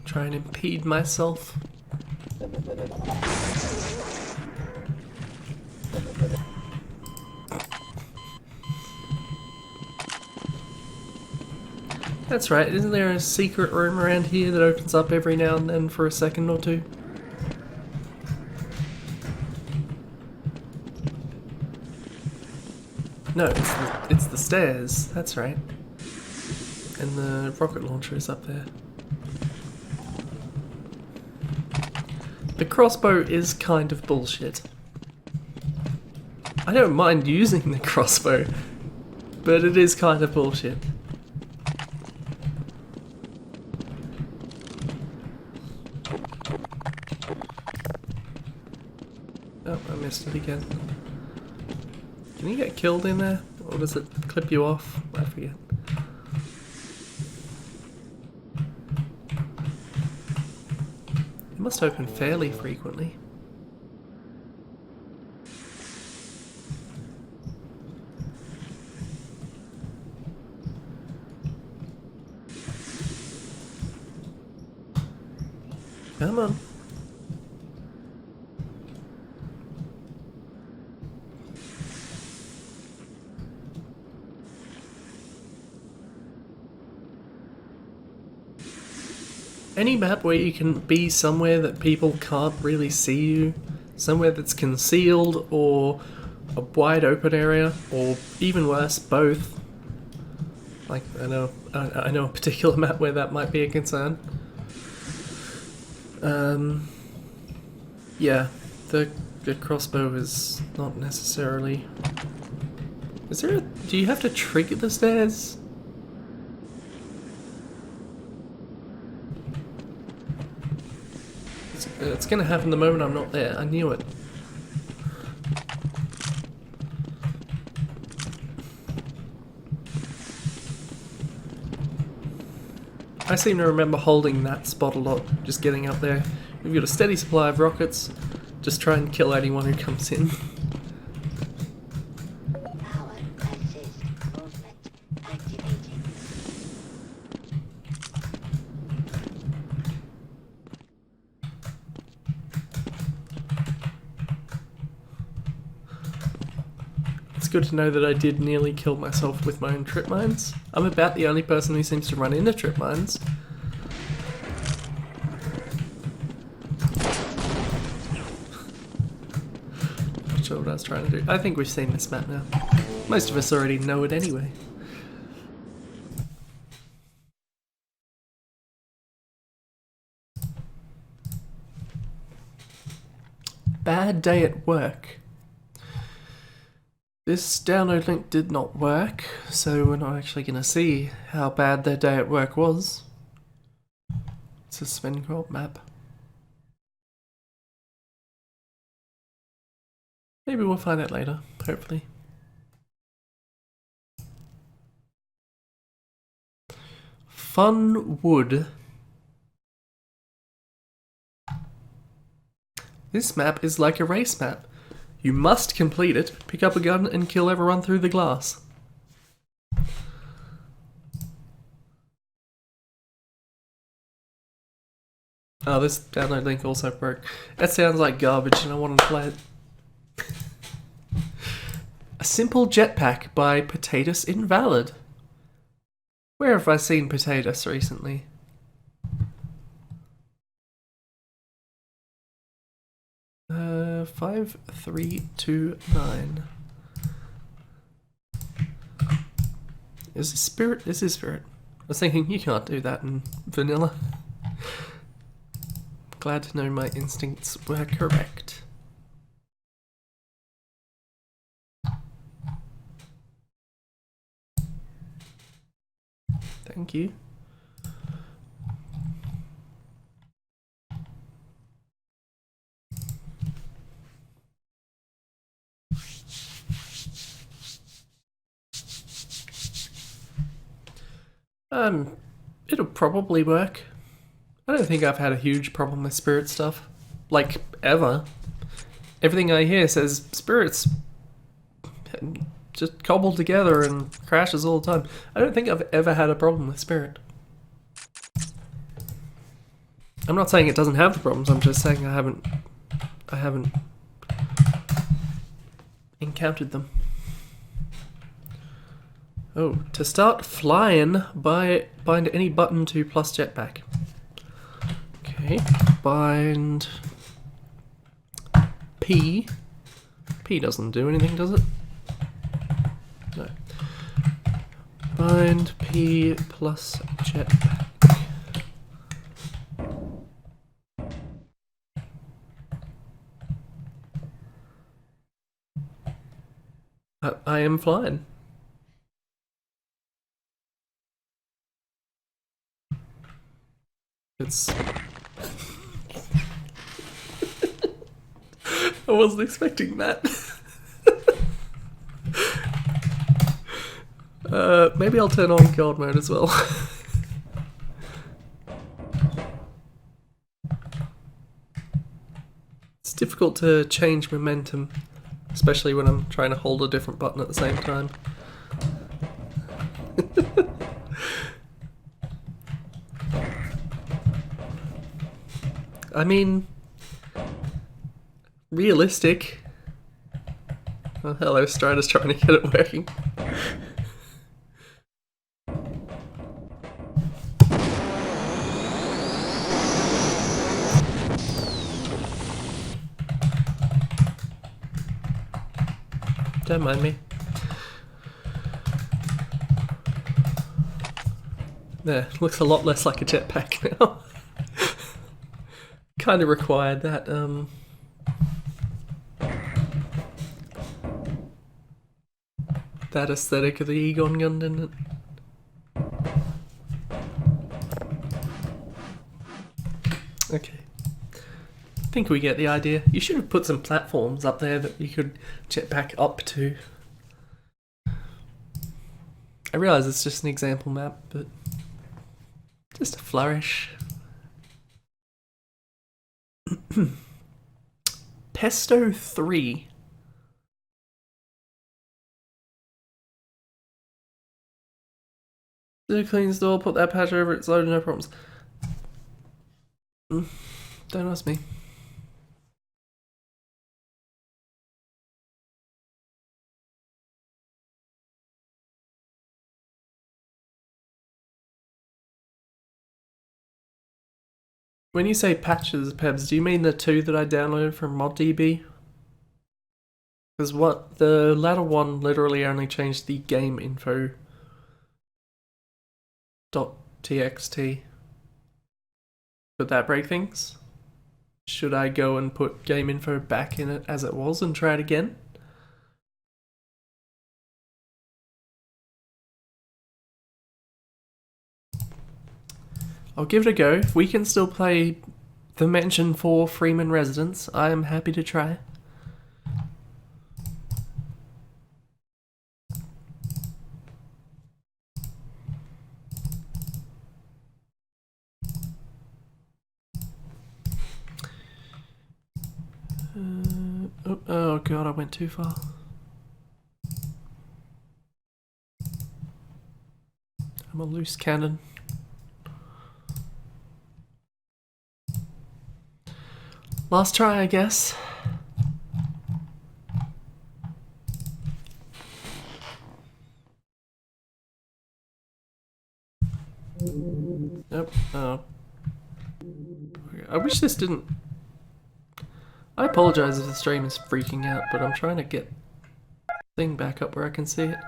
Try and impede myself. That's right, isn't there a secret room around here that opens up every now and then for a second or two? No, it's the stairs, that's right. And the rocket launcher is up there. The crossbow is kind of bullshit. I don't mind using the crossbow, but it is kind of bullshit. Oh, I missed it again. Can you get killed in there? Or does it clip you off? I forget. It must open fairly frequently. Come on. Any map where you can be somewhere that people can't really see you, somewhere that's concealed, or a wide open area, or even worse, both. Like, I know a particular map where that might be a concern. Yeah, the crossbow is not necessarily... Is there do you have to trigger the stairs? It's gonna happen the moment I'm not there. I knew it. I seem to remember holding that spot a lot, just getting up there. We've got a steady supply of rockets. Just try and kill anyone who comes in. Power assist movement activating. It's good to know that I did nearly kill myself with my own trip mines. I'm about the only person who seems to run into trip mines. Not sure what I was trying to do. I think we've seen this map now. Most of us already know it anyway. Bad day at work. This download link did not work, so we're not actually going to see how bad their day at work was. It's a Sven map. Maybe we'll find out later, hopefully. Fun Wood. This map is like a race map. You must complete it, pick up a gun, and kill everyone through the glass. Oh, this download link also broke. That sounds like garbage and I want to play it. A Simple Jetpack by Potatoes Invalid. Where have I seen Potatoes recently? Uh, 5329. Is this Spirit? This is Spirit. I was thinking you can't do that in vanilla. Glad to know my instincts were correct. Thank you. It'll probably work. I don't think I've had a huge problem with spirit stuff. Like, ever. Everything I hear says spirits just cobbled together and crashes all the time. I don't think I've ever had a problem with spirit. I'm not saying it doesn't have the problems, I'm just saying I haven't encountered them. Oh, to start flying, bind any button to plus jetpack. Okay, bind P. P doesn't do anything, does it? No. Bind P plus jetpack. I am flying. It's... I wasn't expecting that. Maybe I'll turn on God mode as well. It's difficult to change momentum, especially when I'm trying to hold a different button at the same time. I mean, realistic. Oh, hello, Strider's trying to get it working. Don't mind me. There, looks a lot less like a jetpack now. Kind of required that, that aesthetic of the Egon gun, didn't it? Okay. I think we get the idea. You should have put some platforms up there that you could jetpack up to. I realise it's just an example map, but just a flourish. Pesto 3. Do a clean store, put that patch over, it's loaded, no problems. Don't ask me. When you say patches, Pebs, do you mean the two that I downloaded from ModDB? Because what the latter one literally only changed the game info .txt. Could that break things? Should I go and put game info back in it as it was and try it again? I'll give it a go. If we can still play the mention for Freeman Residence, I am happy to try. Oh god, I went too far. I'm a loose cannon. Last try, I guess. Nope. Oh. I wish this didn't... I apologize if the stream is freaking out, but I'm trying to get the thing back up where I can see it.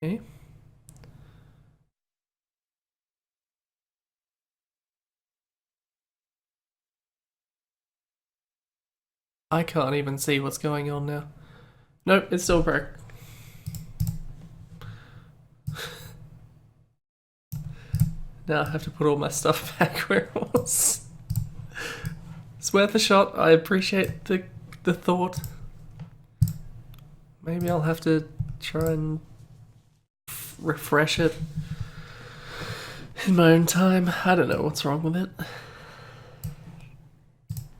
Okay. I can't even see what's going on now. Nope, it's still broke. Now I have to put all my stuff back where it was. It's worth a shot. I appreciate the thought. Maybe I'll have to try and refresh it in my own time. I don't know what's wrong with it.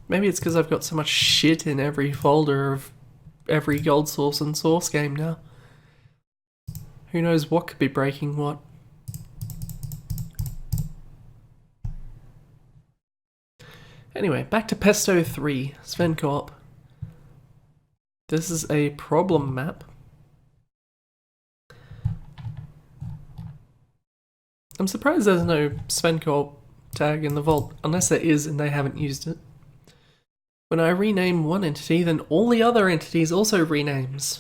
Maybe it's because I've got so much shit in every folder of every gold source and source game now. Who knows what could be breaking what. Anyway, back to Pesto 3, Sven Co-op. This is a problem map. I'm surprised there's no Sven Co-op tag in the vault, unless there is and they haven't used it. When I rename one entity, then all the other entities also renames.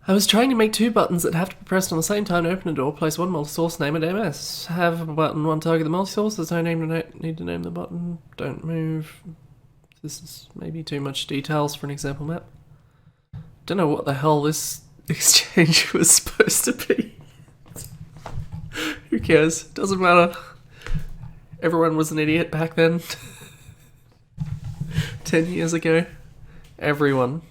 I was trying to make two buttons that have to be pressed on the same time to open a door, place one multi-source, name it MS. Have a button, one target the multi-source, there's no name to need to name the button, don't move. This is maybe too much details for an example map. Don't know what the hell this exchange was supposed to be. Who cares? Doesn't matter. Everyone was an idiot back then. 10 years ago. Everyone.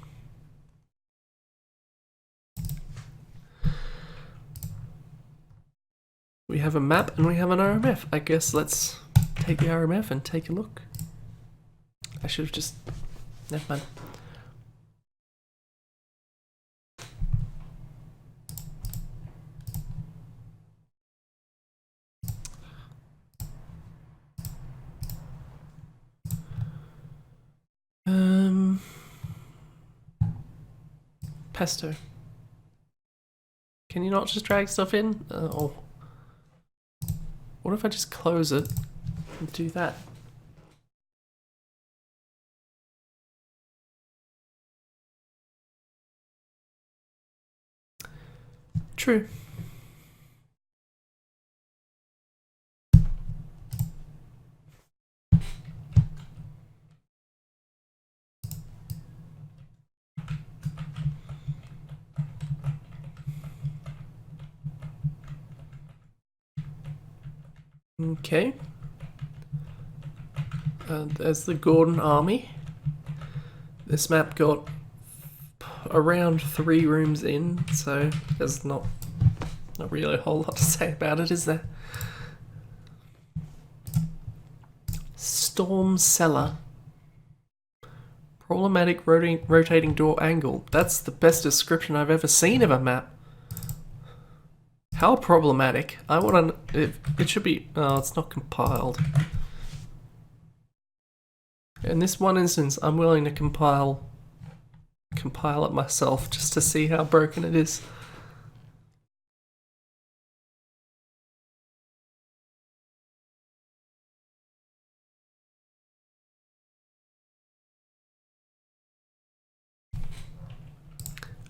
We have a map and we have an RMF. I guess let's take the RMF and take a look. I should have just... Never mind. Pesto. Can you not just drag stuff in? Or what if I just close it and do that? True. Okay. There's the Gordon Army. This map got around 3 rooms in, so there's not really a whole lot to say about it, is there? Storm Cellar. Problematic rotating door angle. That's the best description I've ever seen of a map. How problematic? I want to... It should be... Oh, it's not compiled. In this one instance, I'm willing to compile it myself just to see how broken it is.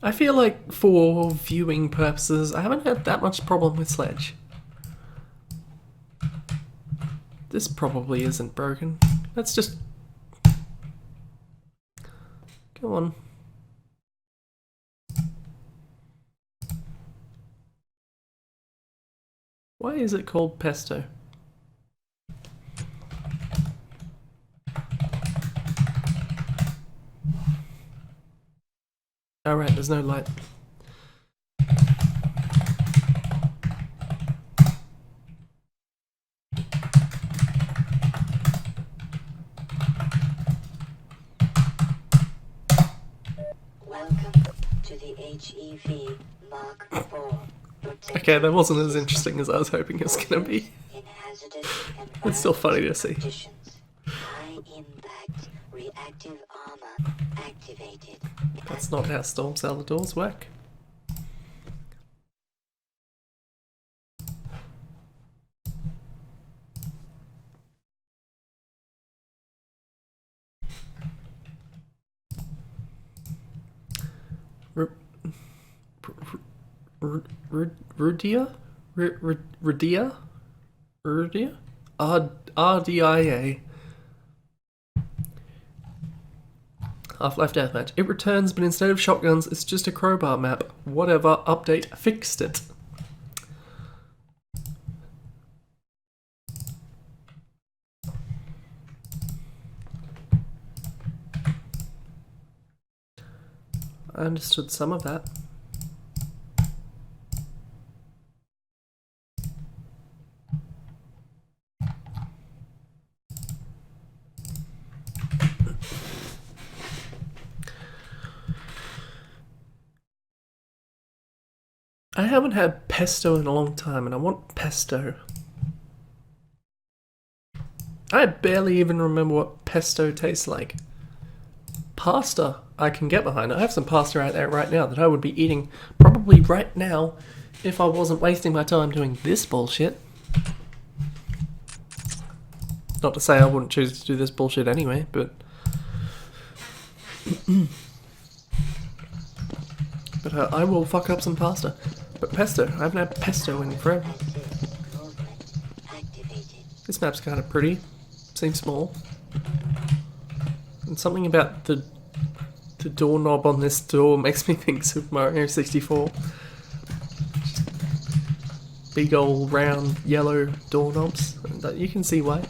I feel like for viewing purposes, I haven't had that much problem with Sledge. This probably isn't broken. Let's just... Go on. Why is it called Pesto? Alright, there's no light. Welcome to the HEV Mark IV. Okay, that wasn't as interesting as I was hoping it was gonna be. In hazardous It's still funny to see. conditions. High impact reactive armor activated. That's not how storm cellar doors work. Rudia? Rudia? Rudia? RDIA. Half-Life Deathmatch. It returns, but instead of shotguns, it's just a crowbar map. Whatever, update fixed it. I understood some of that. I haven't had pesto in a long time, and I want pesto. I barely even remember what pesto tastes like. Pasta, I can get behind. I have some pasta out there right now that I would be eating probably right now if I wasn't wasting my time doing this bullshit. Not to say I wouldn't choose to do this bullshit anyway, but... but I will fuck up some pasta. But pesto, I haven't had pesto in forever. This map's kind of pretty. Seems small. And something about the doorknob on this door makes me think Super Mario 64. Big old round yellow doorknobs. You can see why.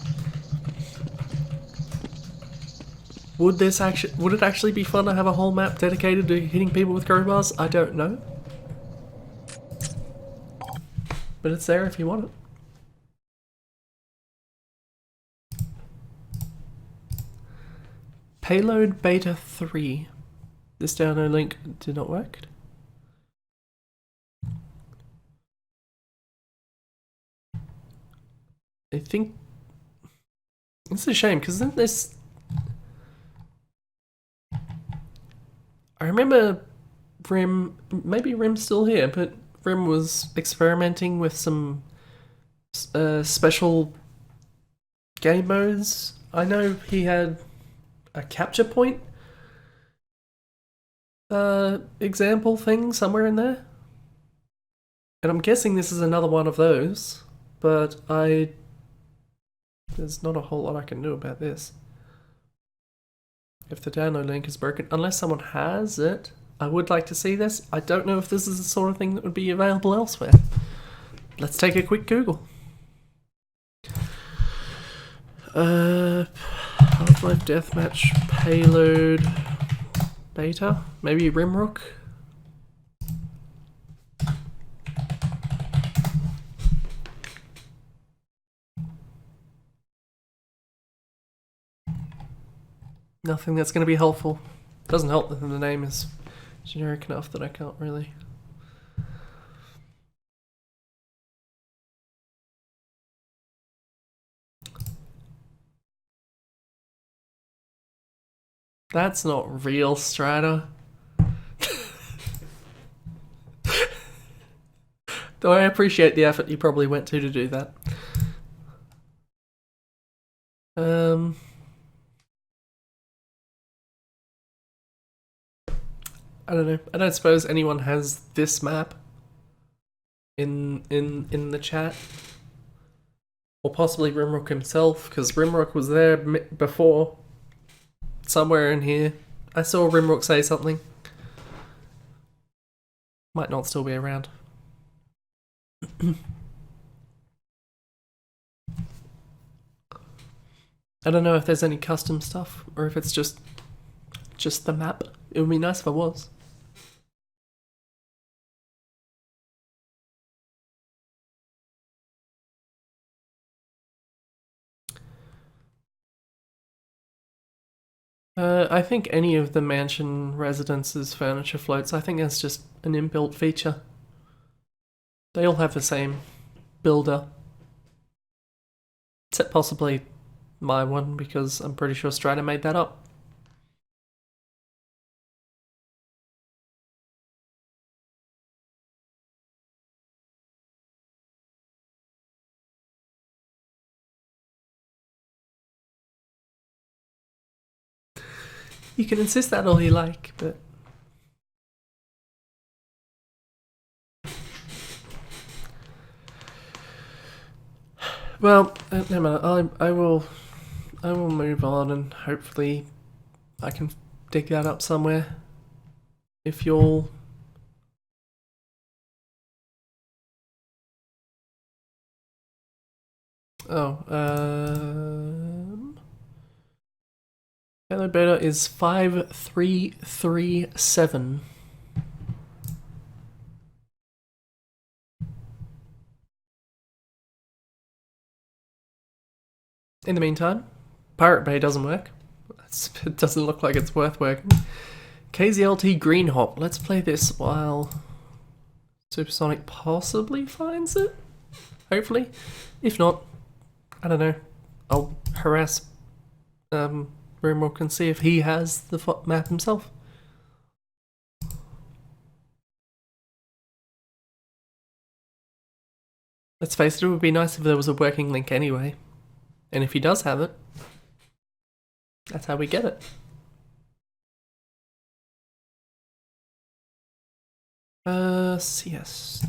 Would it actually be fun to have a whole map dedicated to hitting people with crowbars? I don't know. But it's there if you want it. Payload Beta 3. This download link did not work. I think it's a shame because then this. I remember Rim, maybe Rim's still here, but Rim was experimenting with some special game modes. I know he had a capture point example thing somewhere in there. And I'm guessing this is another one of those, but there's not a whole lot I can do about this. If the download link is broken, unless someone has it, I would like to see this. I don't know if this is the sort of thing that would be available elsewhere. Let's take a quick Google. Half-Life Deathmatch payload beta? Maybe Rimrook? Nothing that's going to be helpful. Doesn't help that the name is generic enough that I can't really. That's not real, Strata. Though I appreciate the effort you probably went to do that. I don't know. I don't suppose anyone has this map in the chat, or possibly Rimrook himself, because Rimrook was there before. Somewhere in here, I saw Rimrook say something. Might not still be around. I don't know if there's any custom stuff or if it's just the map. It would be nice if it was. I think any of the mansion residences furniture floats, I think that's just an inbuilt feature. They all have the same builder. Except possibly my one, because I'm pretty sure Strider made that up. You can insist that all you like, but... Well, never mind. I will move on, and hopefully I can dig that up somewhere. If you'll... Oh, Hello Beta is 5337. In the meantime, Pirate Bay doesn't work. It doesn't look like it's worth working. KZLT Green Hop. Let's play this while Supersonic possibly finds it. Hopefully. If not, I don't know. I'll harass Rimrook and see if he has the map himself. Let's face it, it would be nice if there was a working link anyway. And if he does have it, that's how we get it. Yes.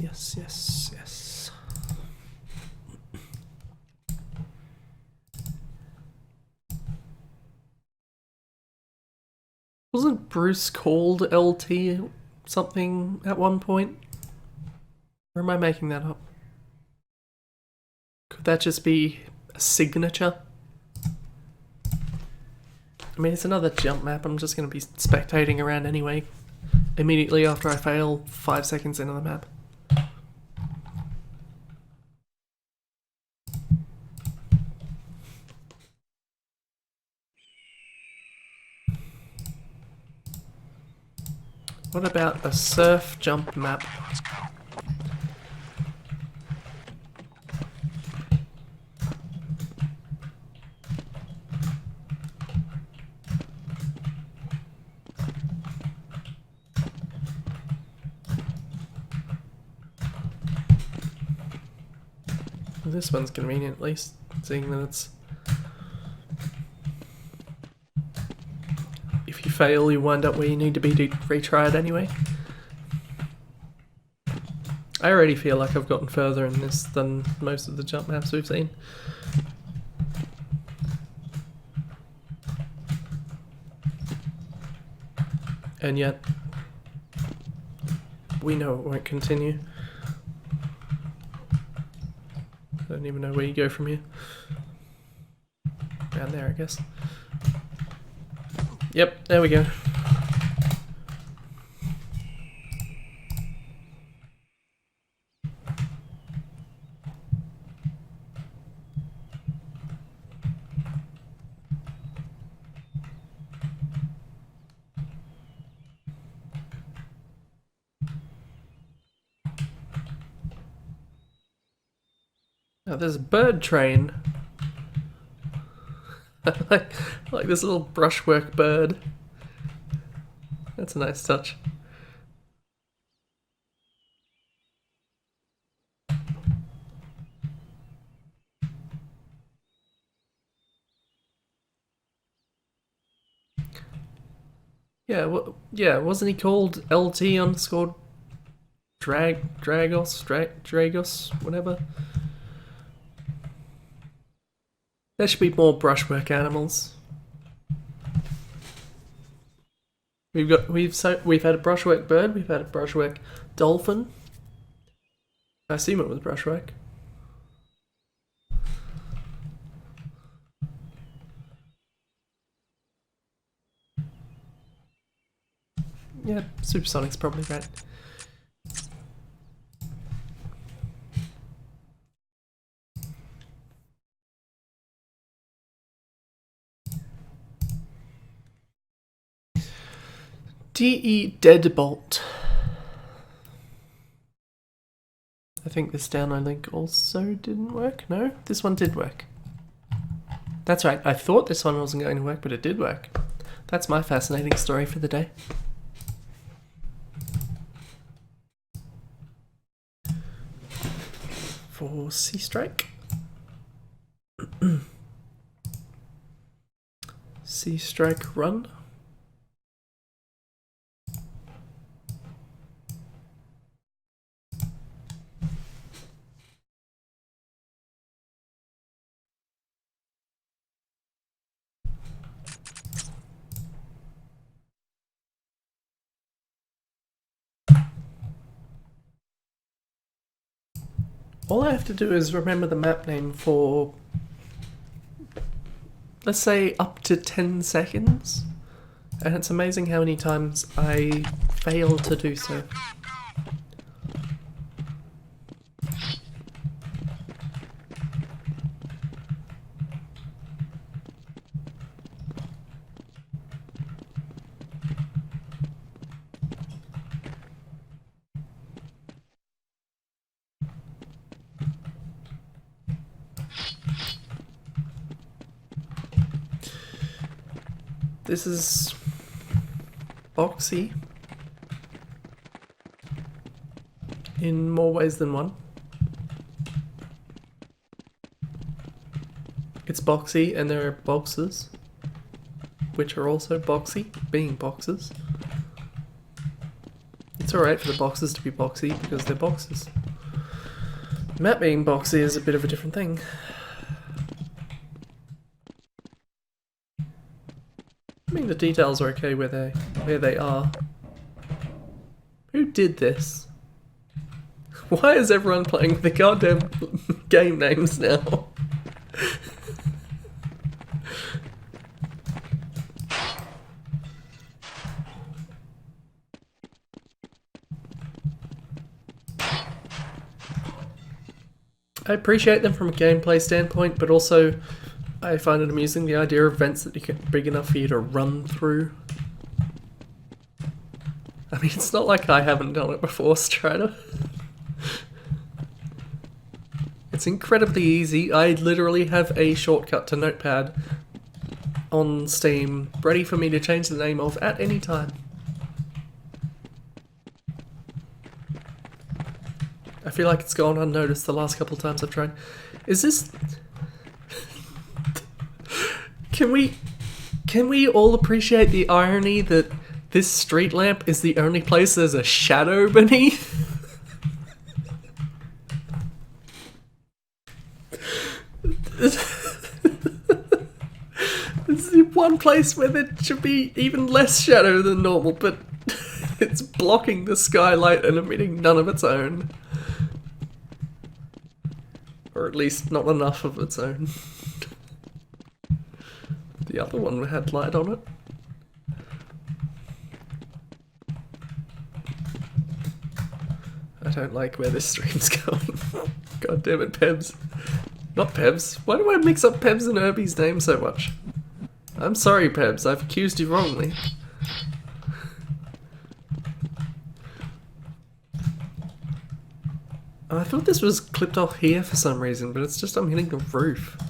Wasn't Bruce called LT something at one point? Or am I making that up? Could that just be a signature? I mean, it's another jump map. I'm just going to be spectating around anyway, immediately after I fail 5 seconds into the map. What about a surf jump map? This one's convenient, at least, seeing that it's... If you fail, you wind up where you need to be to retry it anyway. I already feel like I've gotten further in this than most of the jump maps we've seen. And yet, we know it won't continue. I don't even know where you go from here. Down there, I guess. Yep, there we go. Now there's a bird train. like this little brushwork bird. That's a nice touch. Yeah, wasn't he called LT underscore Dragos, whatever? There should be more brushwork animals. We've had a brushwork bird, we've had a brushwork dolphin. I assume it was brushwork. Yeah, Supersonic's probably right. DE Deadbolt. I think this download link also didn't work. No, this one did work. That's right, I thought this one wasn't going to work, but it did work. That's my fascinating story for the day. For Sea Strike. Sea Strike Run. All I have to do is remember the map name for, let's say, up to 10 seconds. And it's amazing how many times I fail to do so. This is boxy in more ways than one. It's boxy and there are boxes, which are also boxy, being boxes. It's alright for the boxes to be boxy because they're boxes. Map being boxy is a bit of a different thing. I mean, the details are okay where they are. Who did this? Why is everyone playing with the goddamn game names now? I appreciate them from a gameplay standpoint, but also I find it amusing the idea of vents that you get big enough for you to run through. I mean, it's not like I haven't done it before, Strider. It's incredibly easy. I literally have a shortcut to Notepad on Steam ready for me to change the name of at any time. I feel like it's gone unnoticed the last couple of times I've tried. Is this... Can we all appreciate the irony that this street lamp is the only place there's a shadow beneath? This is the one place where there should be even less shadow than normal, but it's blocking the skylight and emitting none of its own. Or at least not enough of its own. The other one had light on it. I don't like where this stream's going. God damn it, Pebs. Not Pebs. Why do I mix up Pebs and Irby's name so much? I'm sorry, Pebs. I've accused you wrongly. I thought this was clipped off here for some reason, but it's just I'm hitting the roof.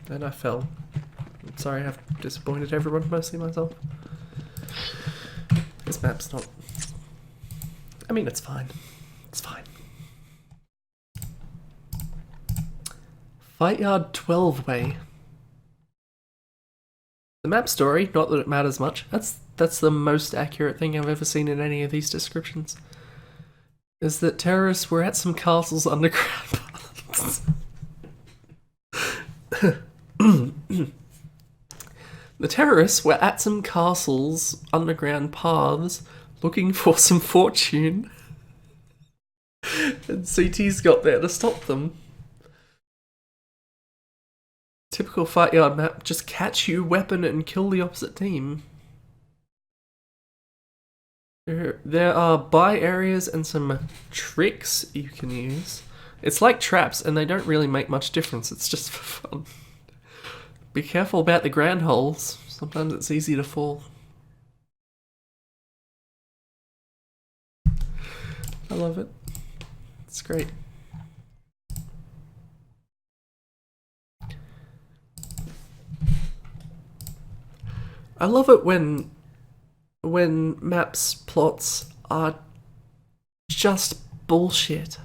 And I fell. I'm sorry I've disappointed everyone, mostly myself. This map's not... I mean, it's fine. It's fine. Fight Yard 12 Way. The map story, not that it matters much, that's the most accurate thing I've ever seen in any of these descriptions. Is that terrorists were at some castles underground. The terrorists were at some castles underground paths looking for some fortune. And CT's got there to stop them. Typical Fight Yard map, just catch you, weapon, and kill the opposite team. There are buy areas and some tricks you can use. It's like traps, and they don't really make much difference, it's just for fun. Be careful about the ground holes, sometimes it's easy to fall. I love it. It's great. I love it when maps plots are just bullshit.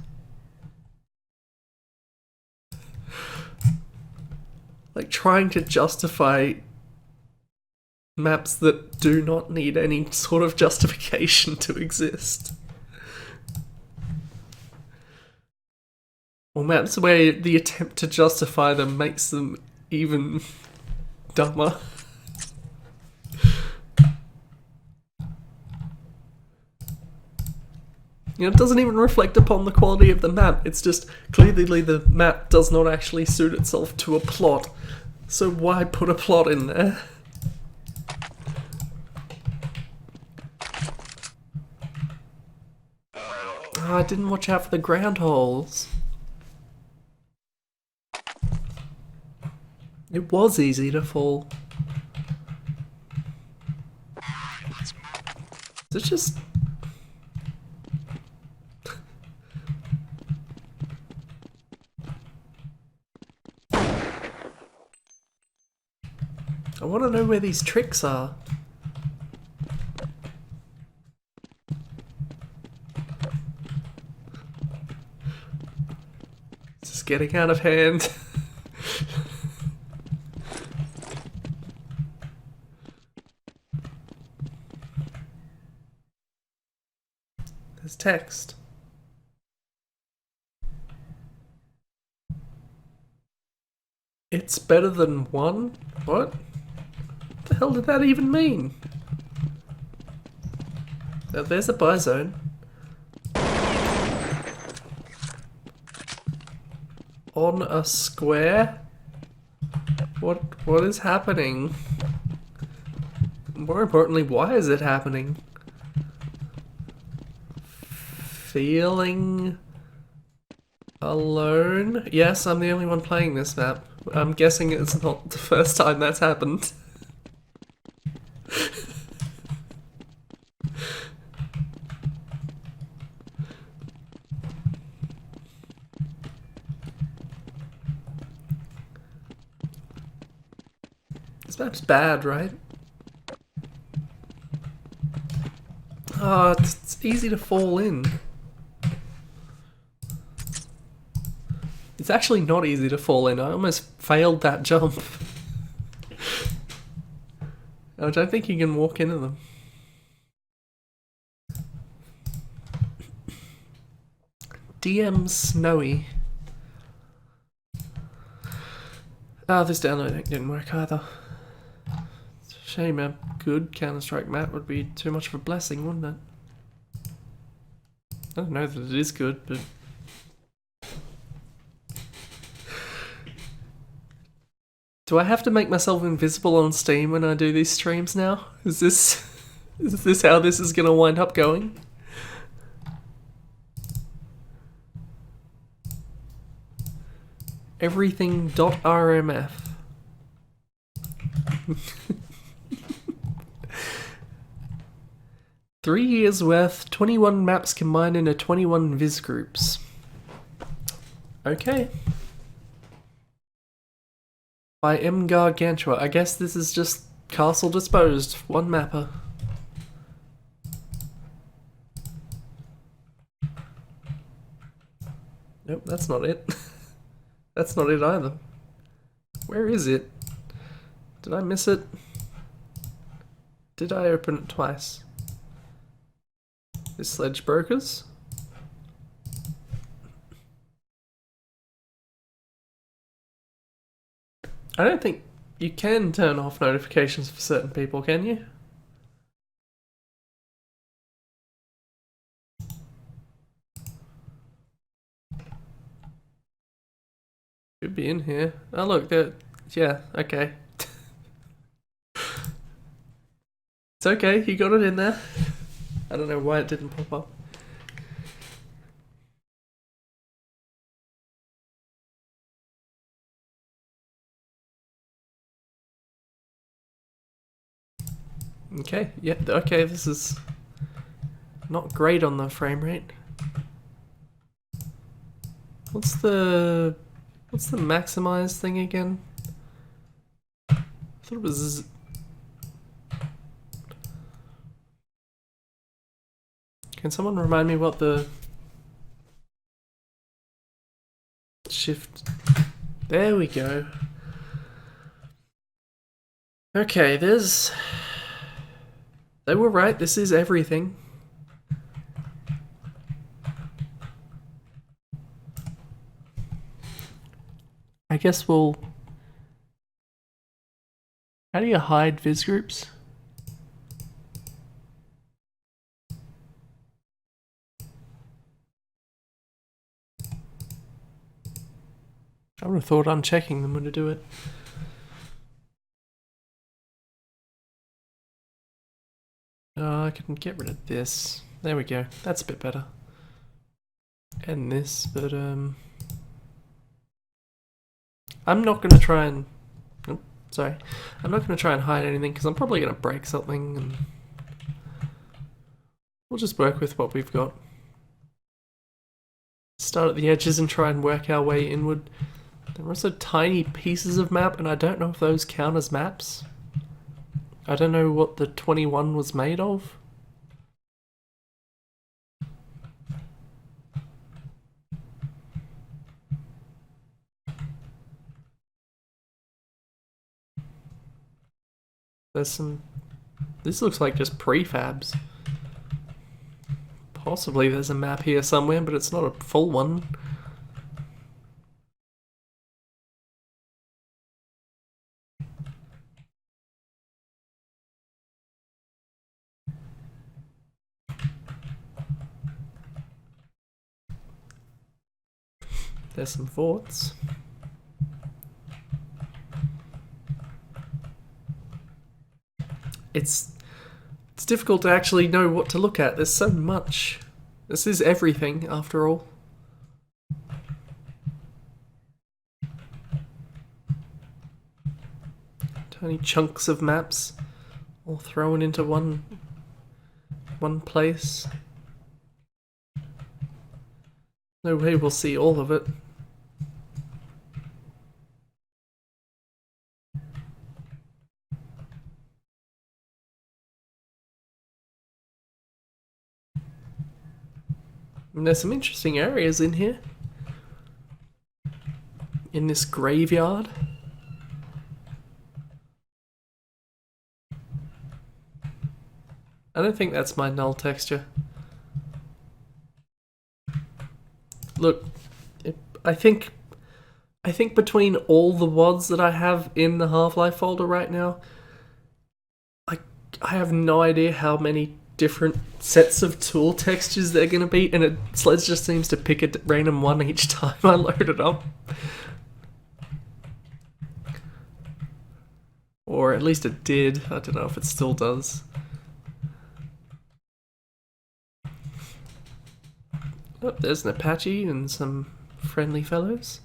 Like trying to justify maps that do not need any sort of justification to exist. Or maps where the attempt to justify them makes them even dumber. You know, it doesn't even reflect upon the quality of the map, it's just clearly the map does not actually suit itself to a plot, so why put a plot in there? Oh, I didn't watch out for the ground holes. It was easy to fall. Is it just... I want to know where these tricks are. This is getting out of hand. There's text. It's better than one? What? What the hell did that even mean? Now, there's a buy zone. On a square? What is happening? More importantly, why is it happening? Feeling Alone? Yes, I'm the only one playing this map. I'm guessing it's not the first time that's happened. This map's bad, right? Oh, it's easy to fall in. It's actually not easy to fall in. I almost failed that jump. I don't think you can walk into them. DM Snowy. Ah, this downloading didn't work either. It's a shame a good Counter-Strike map would be too much of a blessing, wouldn't it? I don't know that it is good, but... Do I have to make myself invisible on Steam when I do these streams now? Is this how this is gonna wind up going? Everything.rmf. Three years worth, 21 maps combined into 21 viz groups. Okay. By M. Gargantua. I guess this is just Castle Disposed. One mapper. Nope, that's not it. That's not it either. Where is it? Did I miss it? Did I open it twice? Is Sledge Brokers? I don't think you can turn off notifications for certain people, can you? Should be in here. Oh look, there. Yeah, okay. It's okay, you got it in there. I don't know why it didn't pop up. Okay, yeah, okay, this is not great on the frame rate. What's the maximize thing again? I thought it was... Can someone remind me what the shift... There we go. Okay, there's... They were right, this is everything. I guess we'll... How do you hide viz groups? I would have thought unchecking them would do it. I can get rid of this. There we go. That's a bit better. And this, but I'm not gonna try and... Oh, sorry. I'm not gonna try and hide anything because I'm probably gonna break something and... We'll just work with what we've got. Start at the edges and try and work our way inward. There are also tiny pieces of map and I don't know if those count as maps. I don't know what the 21 was made of. There's some... This looks like just prefabs. Possibly there's a map here somewhere, but it's not a full one. There's some forts. It's difficult to actually know what to look at. There's so much. This is everything, after all. tiny chunks of maps all thrown into one place. No way we'll see all of it. And there's some interesting areas in here. In this graveyard. I don't think that's my null texture. Look, I think between all the WODs that I have in the Half-Life folder right now, I have no idea how many different sets of tool textures they're gonna be, and Sledge just seems to pick a random one each time I load it up. Or at least it did. I don't know if it still does. Oh, there's an Apache and some friendly fellows.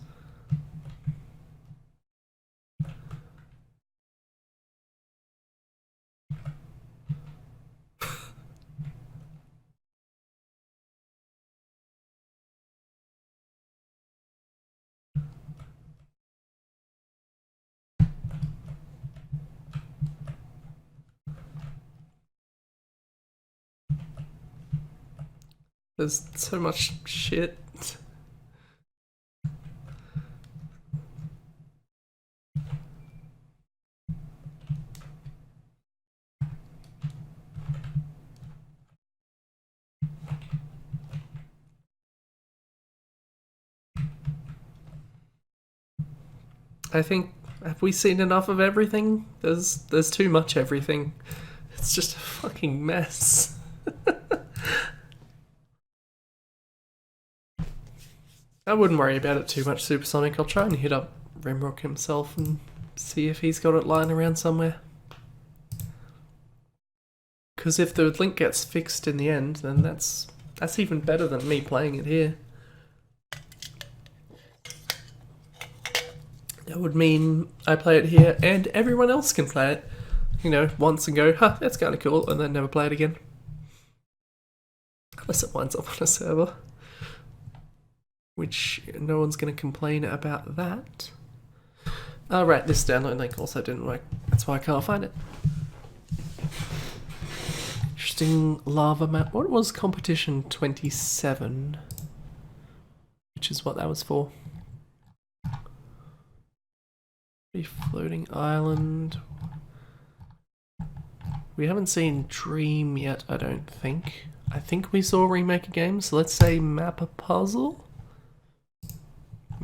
There's so much shit. I think, have we seen enough of everything? There's too much everything. It's just a fucking mess. I wouldn't worry about it too much, Supersonic. I'll try and hit up Rimrock himself and see if he's got it lying around somewhere. Because if the link gets fixed in the end, then that's even better than me playing it here. That would mean I play it here and everyone else can play it, you know, once and go, huh, that's kind of cool, and then never play it again. Unless it winds up on a server. Which, no one's going to complain about that. Oh, right, this download link also didn't work. That's why I can't find it. Interesting lava map. What was competition 27? Which is what that was for. Floating island. We haven't seen Dream yet, I don't think. I think we saw Remake a game, so let's say map a puzzle?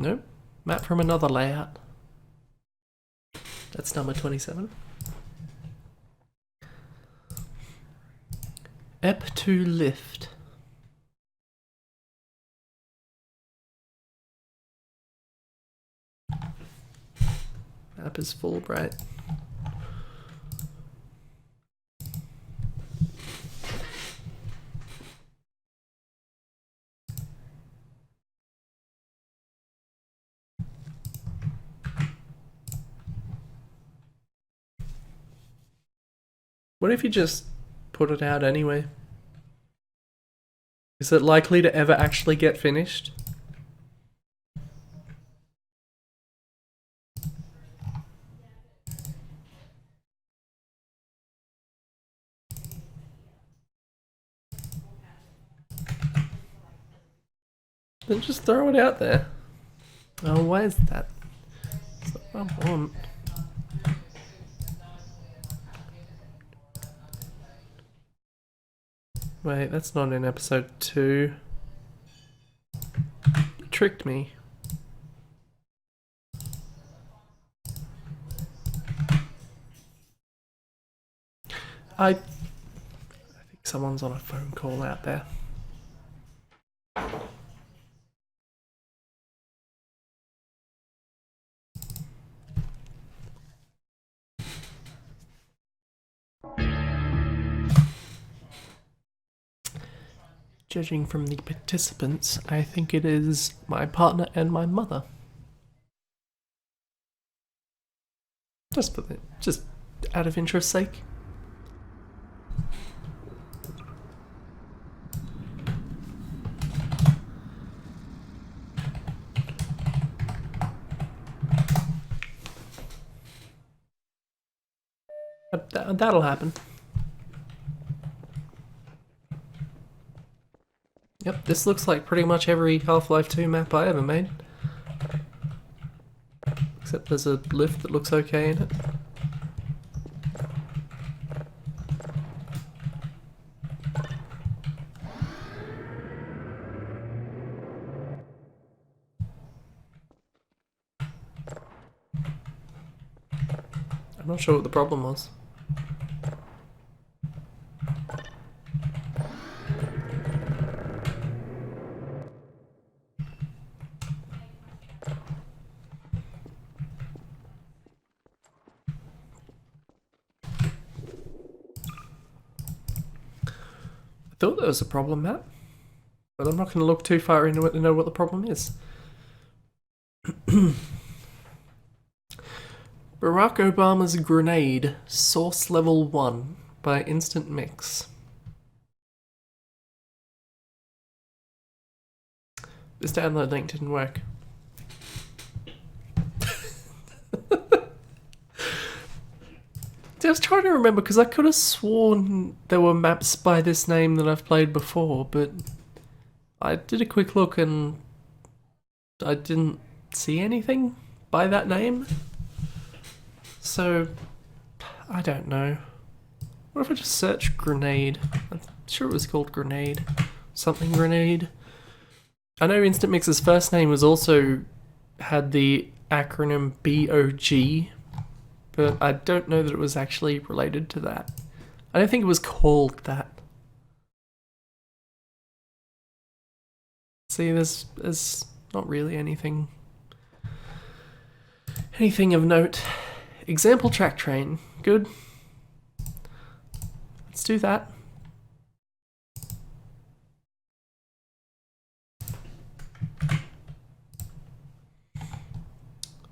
Nope. Map from another layout. That's number 27. Ep2 lift. Map is full bright. What if you just put it out anyway? Is it likely to ever actually get finished? Then just throw it out there. Oh, why is that? That's what I want. Wait, that's not in episode 2. You tricked me. I think someone's on a phone call out there. Judging from the participants, I think it is my partner and my mother. Just put it, just out of interest's sake. That'll happen. Yep, this looks like pretty much every Half-Life 2 map I ever made. Except there's a lift that looks okay in it. I'm not sure what the problem was. I thought there was a problem, Matt, but I'm not going to look too far into it to know what the problem is. Barack Obama's Grenade, Source Level 1 by Instant Mix. This download link didn't work. I was trying to remember because I could have sworn there were maps by this name that I've played before, but I did a quick look and I didn't see anything by that name. So, I don't know. What if I just search Grenade? I'm sure it was called Grenade. Something Grenade. I know Instant Mix's first name was also had the acronym BOG, but I don't know that it was actually related to that. I don't think it was called that. See, there's not really anything of note. Example track train. Good. Let's do that.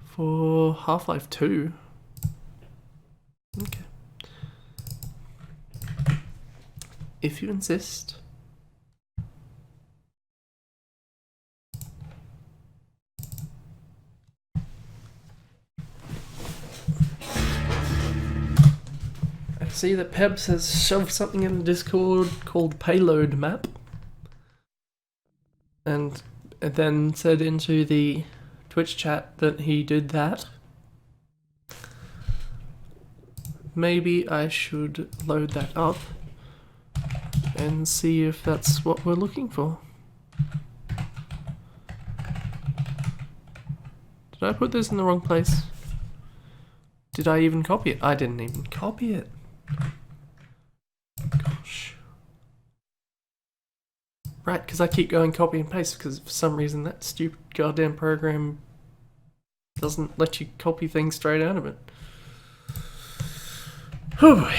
For Half-Life 2. Okay. If you insist. I see that Pebs has shoved something in the Discord called Payload Map. And then said into the Twitch chat that he did that. Maybe I should load that up and see if that's what we're looking for. Did I put this in the wrong place? Did I even copy it? I didn't even copy it. Gosh. Right, because I keep going copy and paste because for some reason that stupid goddamn program doesn't let you copy things straight out of it. Oh boy.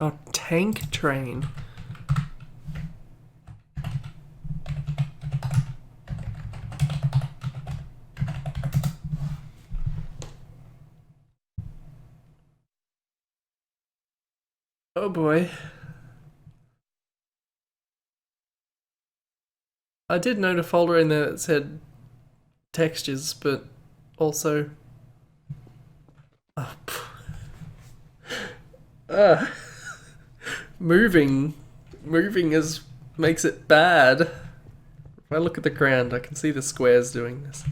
Oh, tank train. Oh boy. I did note a folder in there that said textures, but also... moving makes it bad. If I look at the ground, I can see the squares doing this.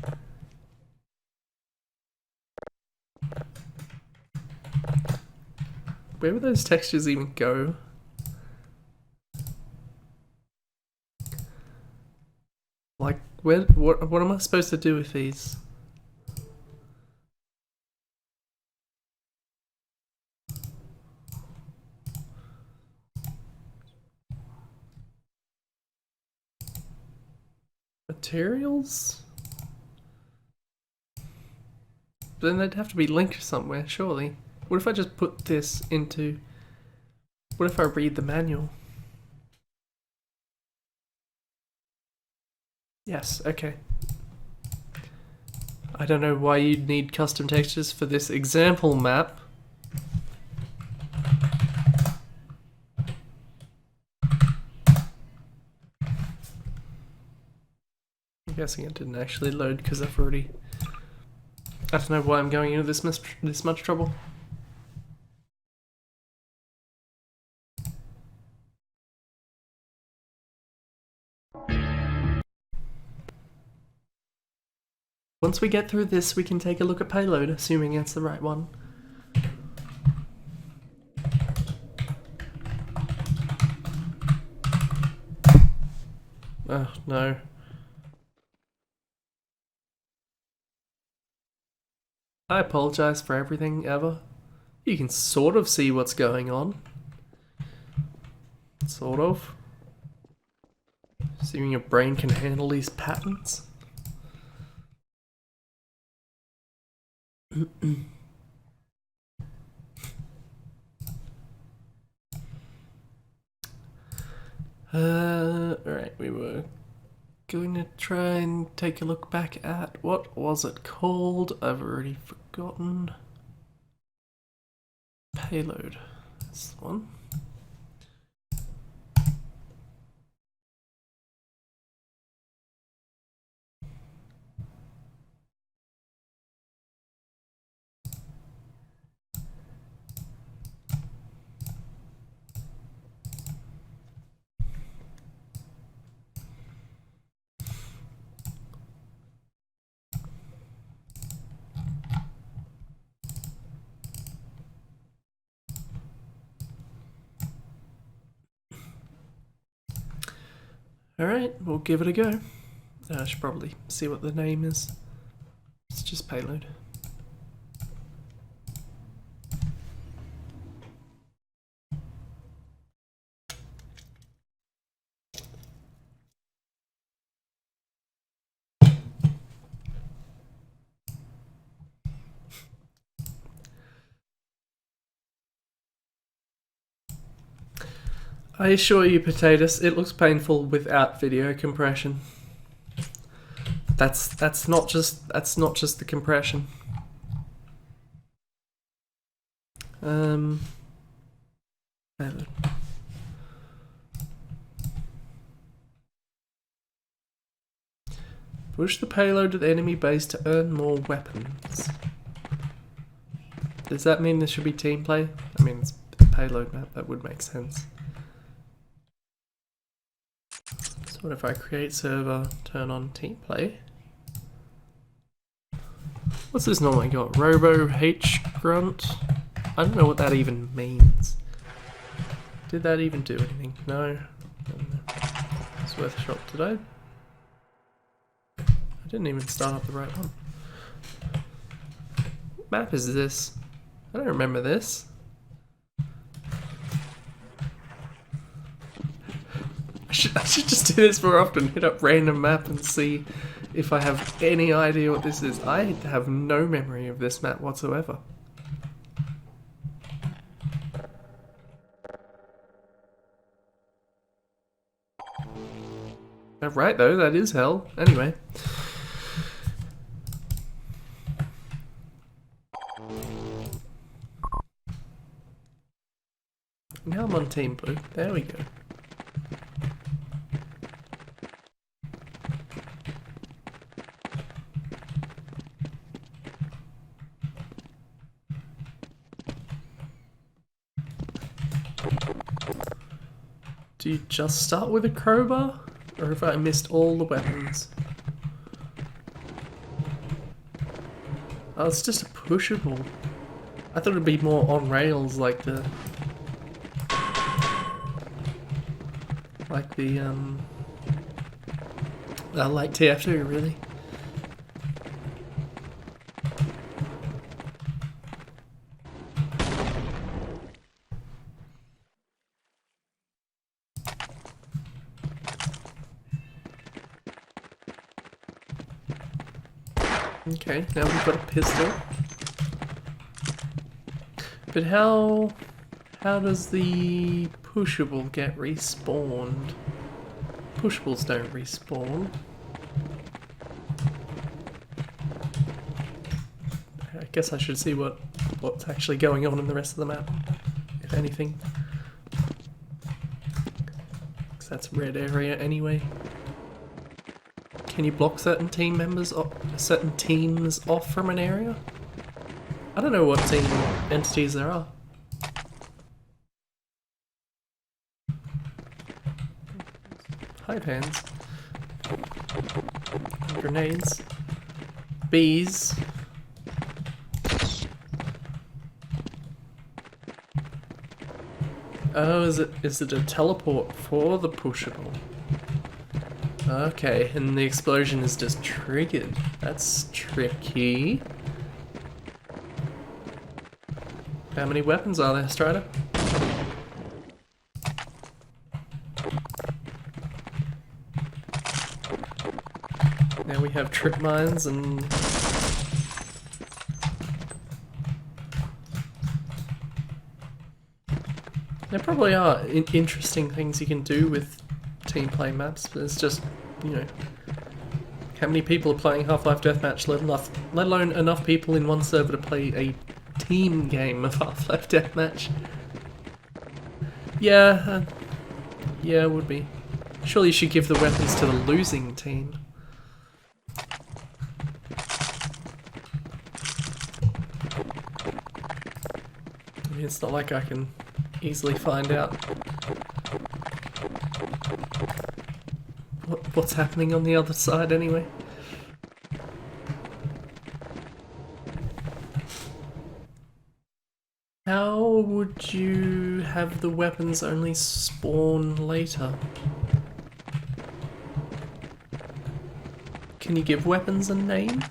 Where would those textures even go? Like, what am I supposed to do with these? Materials? Then they'd have to be linked somewhere, surely. What if I just put this into... What if I read the manual? Yes, okay. I don't know why you'd need custom textures for this example map. I'm guessing it didn't actually load because I've already... I don't know why I'm going into this much trouble. Once we get through this, we can take a look at payload, assuming it's the right one. Oh, no. I apologize for everything, ever. You can sort of see what's going on. Sort of. Assuming your brain can handle these patterns. Alright, we were going to try and take a look back at, what was it called? I've already forgotten. Payload. That's the one. Alright, we'll give it a go. I should probably see what the name is. It's just payload. I assure you, potatoes, it looks painful without video compression. That's not just the compression. Payload. Push the payload to the enemy base to earn more weapons. Does that mean there should be team play? I mean, it's a payload map, that would make sense. So what if I create server, turn on team play? What's this normally got? Robo H grunt? I don't know what that even means. Did that even do anything? No. It's worth a shot today. I didn't even start up the right one. What map is this? I don't remember this. I should just do this more often, hit up random map and see if I have any idea what this is. I have no memory of this map whatsoever. Right though, that is hell. Anyway. Now I'm on Team Blue. There we go. Do you just start with a crowbar? Or have I missed all the weapons? Oh, it's just a pushable. I thought it'd be more on rails like the... like TF2, really. Okay, now we've got a pistol. But how does the pushable get respawned? Pushables don't respawn. guess I should see what's actually going on in the rest of the map, if anything. 'Cause that's a red area anyway. Can you block certain team members or certain teams off from an area? I don't know what team entities there are. Hive hands. Grenades. Bees. Oh, is it a teleport for the pushable? Okay, and the explosion is just triggered. That's tricky. How many weapons are there, Strider? Now we have trip mines and... There probably are interesting things you can do with team play maps, but it's just, you know, how many people are playing Half-Life Deathmatch, let alone enough people in one server to play a team game of Half-Life Deathmatch? Yeah, yeah, it would be. Surely you should give the weapons to the losing team. I mean, it's not like I can easily find out what's happening on the other side anyway. How would you have the weapons only spawn later? Can you give weapons a name?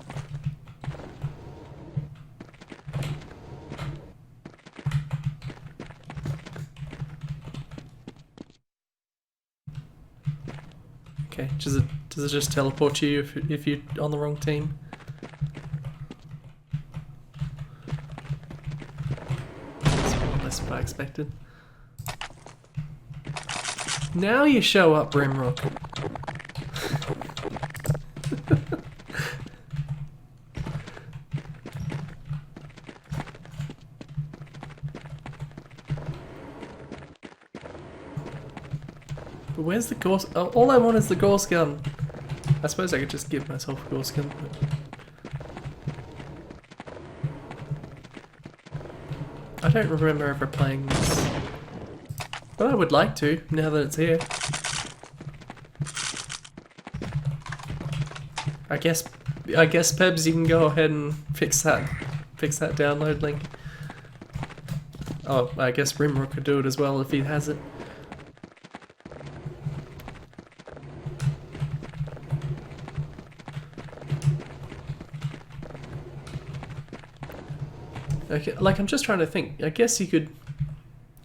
Okay, does it just teleport to you if you're on the wrong team? That's what I expected. Now you show up, Brimrock. But where's the Gorse? Oh, all I want is the Gorse gun. I suppose I could just give myself a Gorse gun. But I don't remember ever playing this. But I would like to, now that it's here. I guess Pebs, you can go ahead and fix that download link. Oh, I guess Rimrook could do it as well if he has it. Okay, like I'm just trying to think. I guess you could,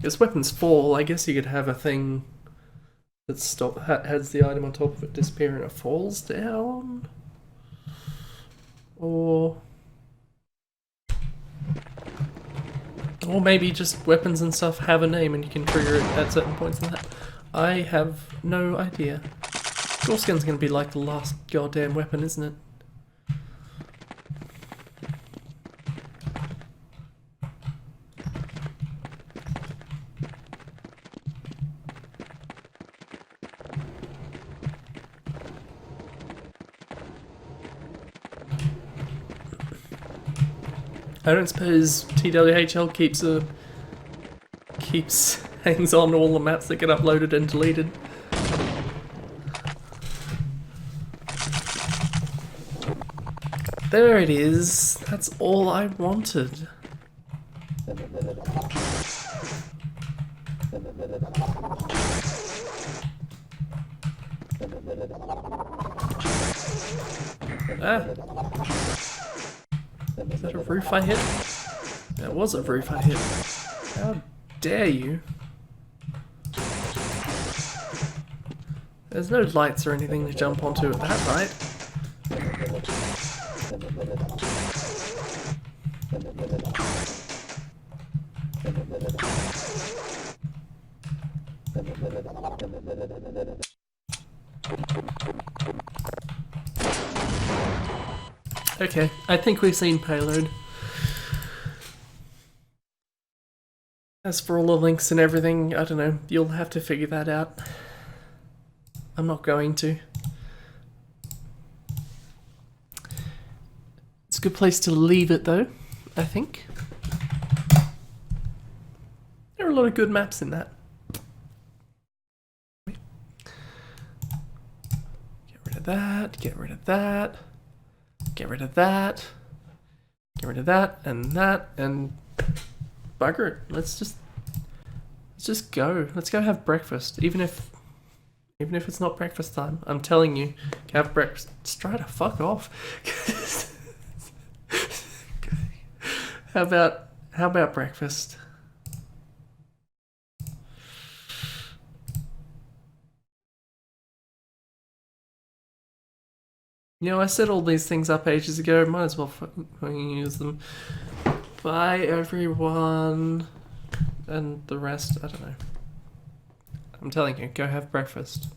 as weapons fall, I guess you could have a thing that has the item on top of it disappear and it falls down, or maybe just weapons and stuff have a name and you can trigger it at certain points in that. I have no idea. Gorse gun's gonna be like the last goddamn weapon, isn't it? I don't suppose TWHL hangs on to all the maps that get uploaded and deleted. There it is. That's all I wanted. Ah. Is that a roof I hit? That was a roof I hit. How dare you? There's no lights or anything to jump onto at that height. Okay, I think we've seen payload. As for all the links and everything, I don't know, you'll have to figure that out. I'm not going to. It's a good place to leave it though, I think. There are a lot of good maps in that. Get rid of that, get rid of that, get rid of that, get rid of that, and bugger it. Let's just go. Let's go have breakfast. Even if it's not breakfast time, I'm telling you, have breakfast. Just try to fuck off. How about breakfast? You know, I set all these things up ages ago. Might as well fucking use them. Bye, everyone. And the rest, I don't know. I'm telling you, go have breakfast.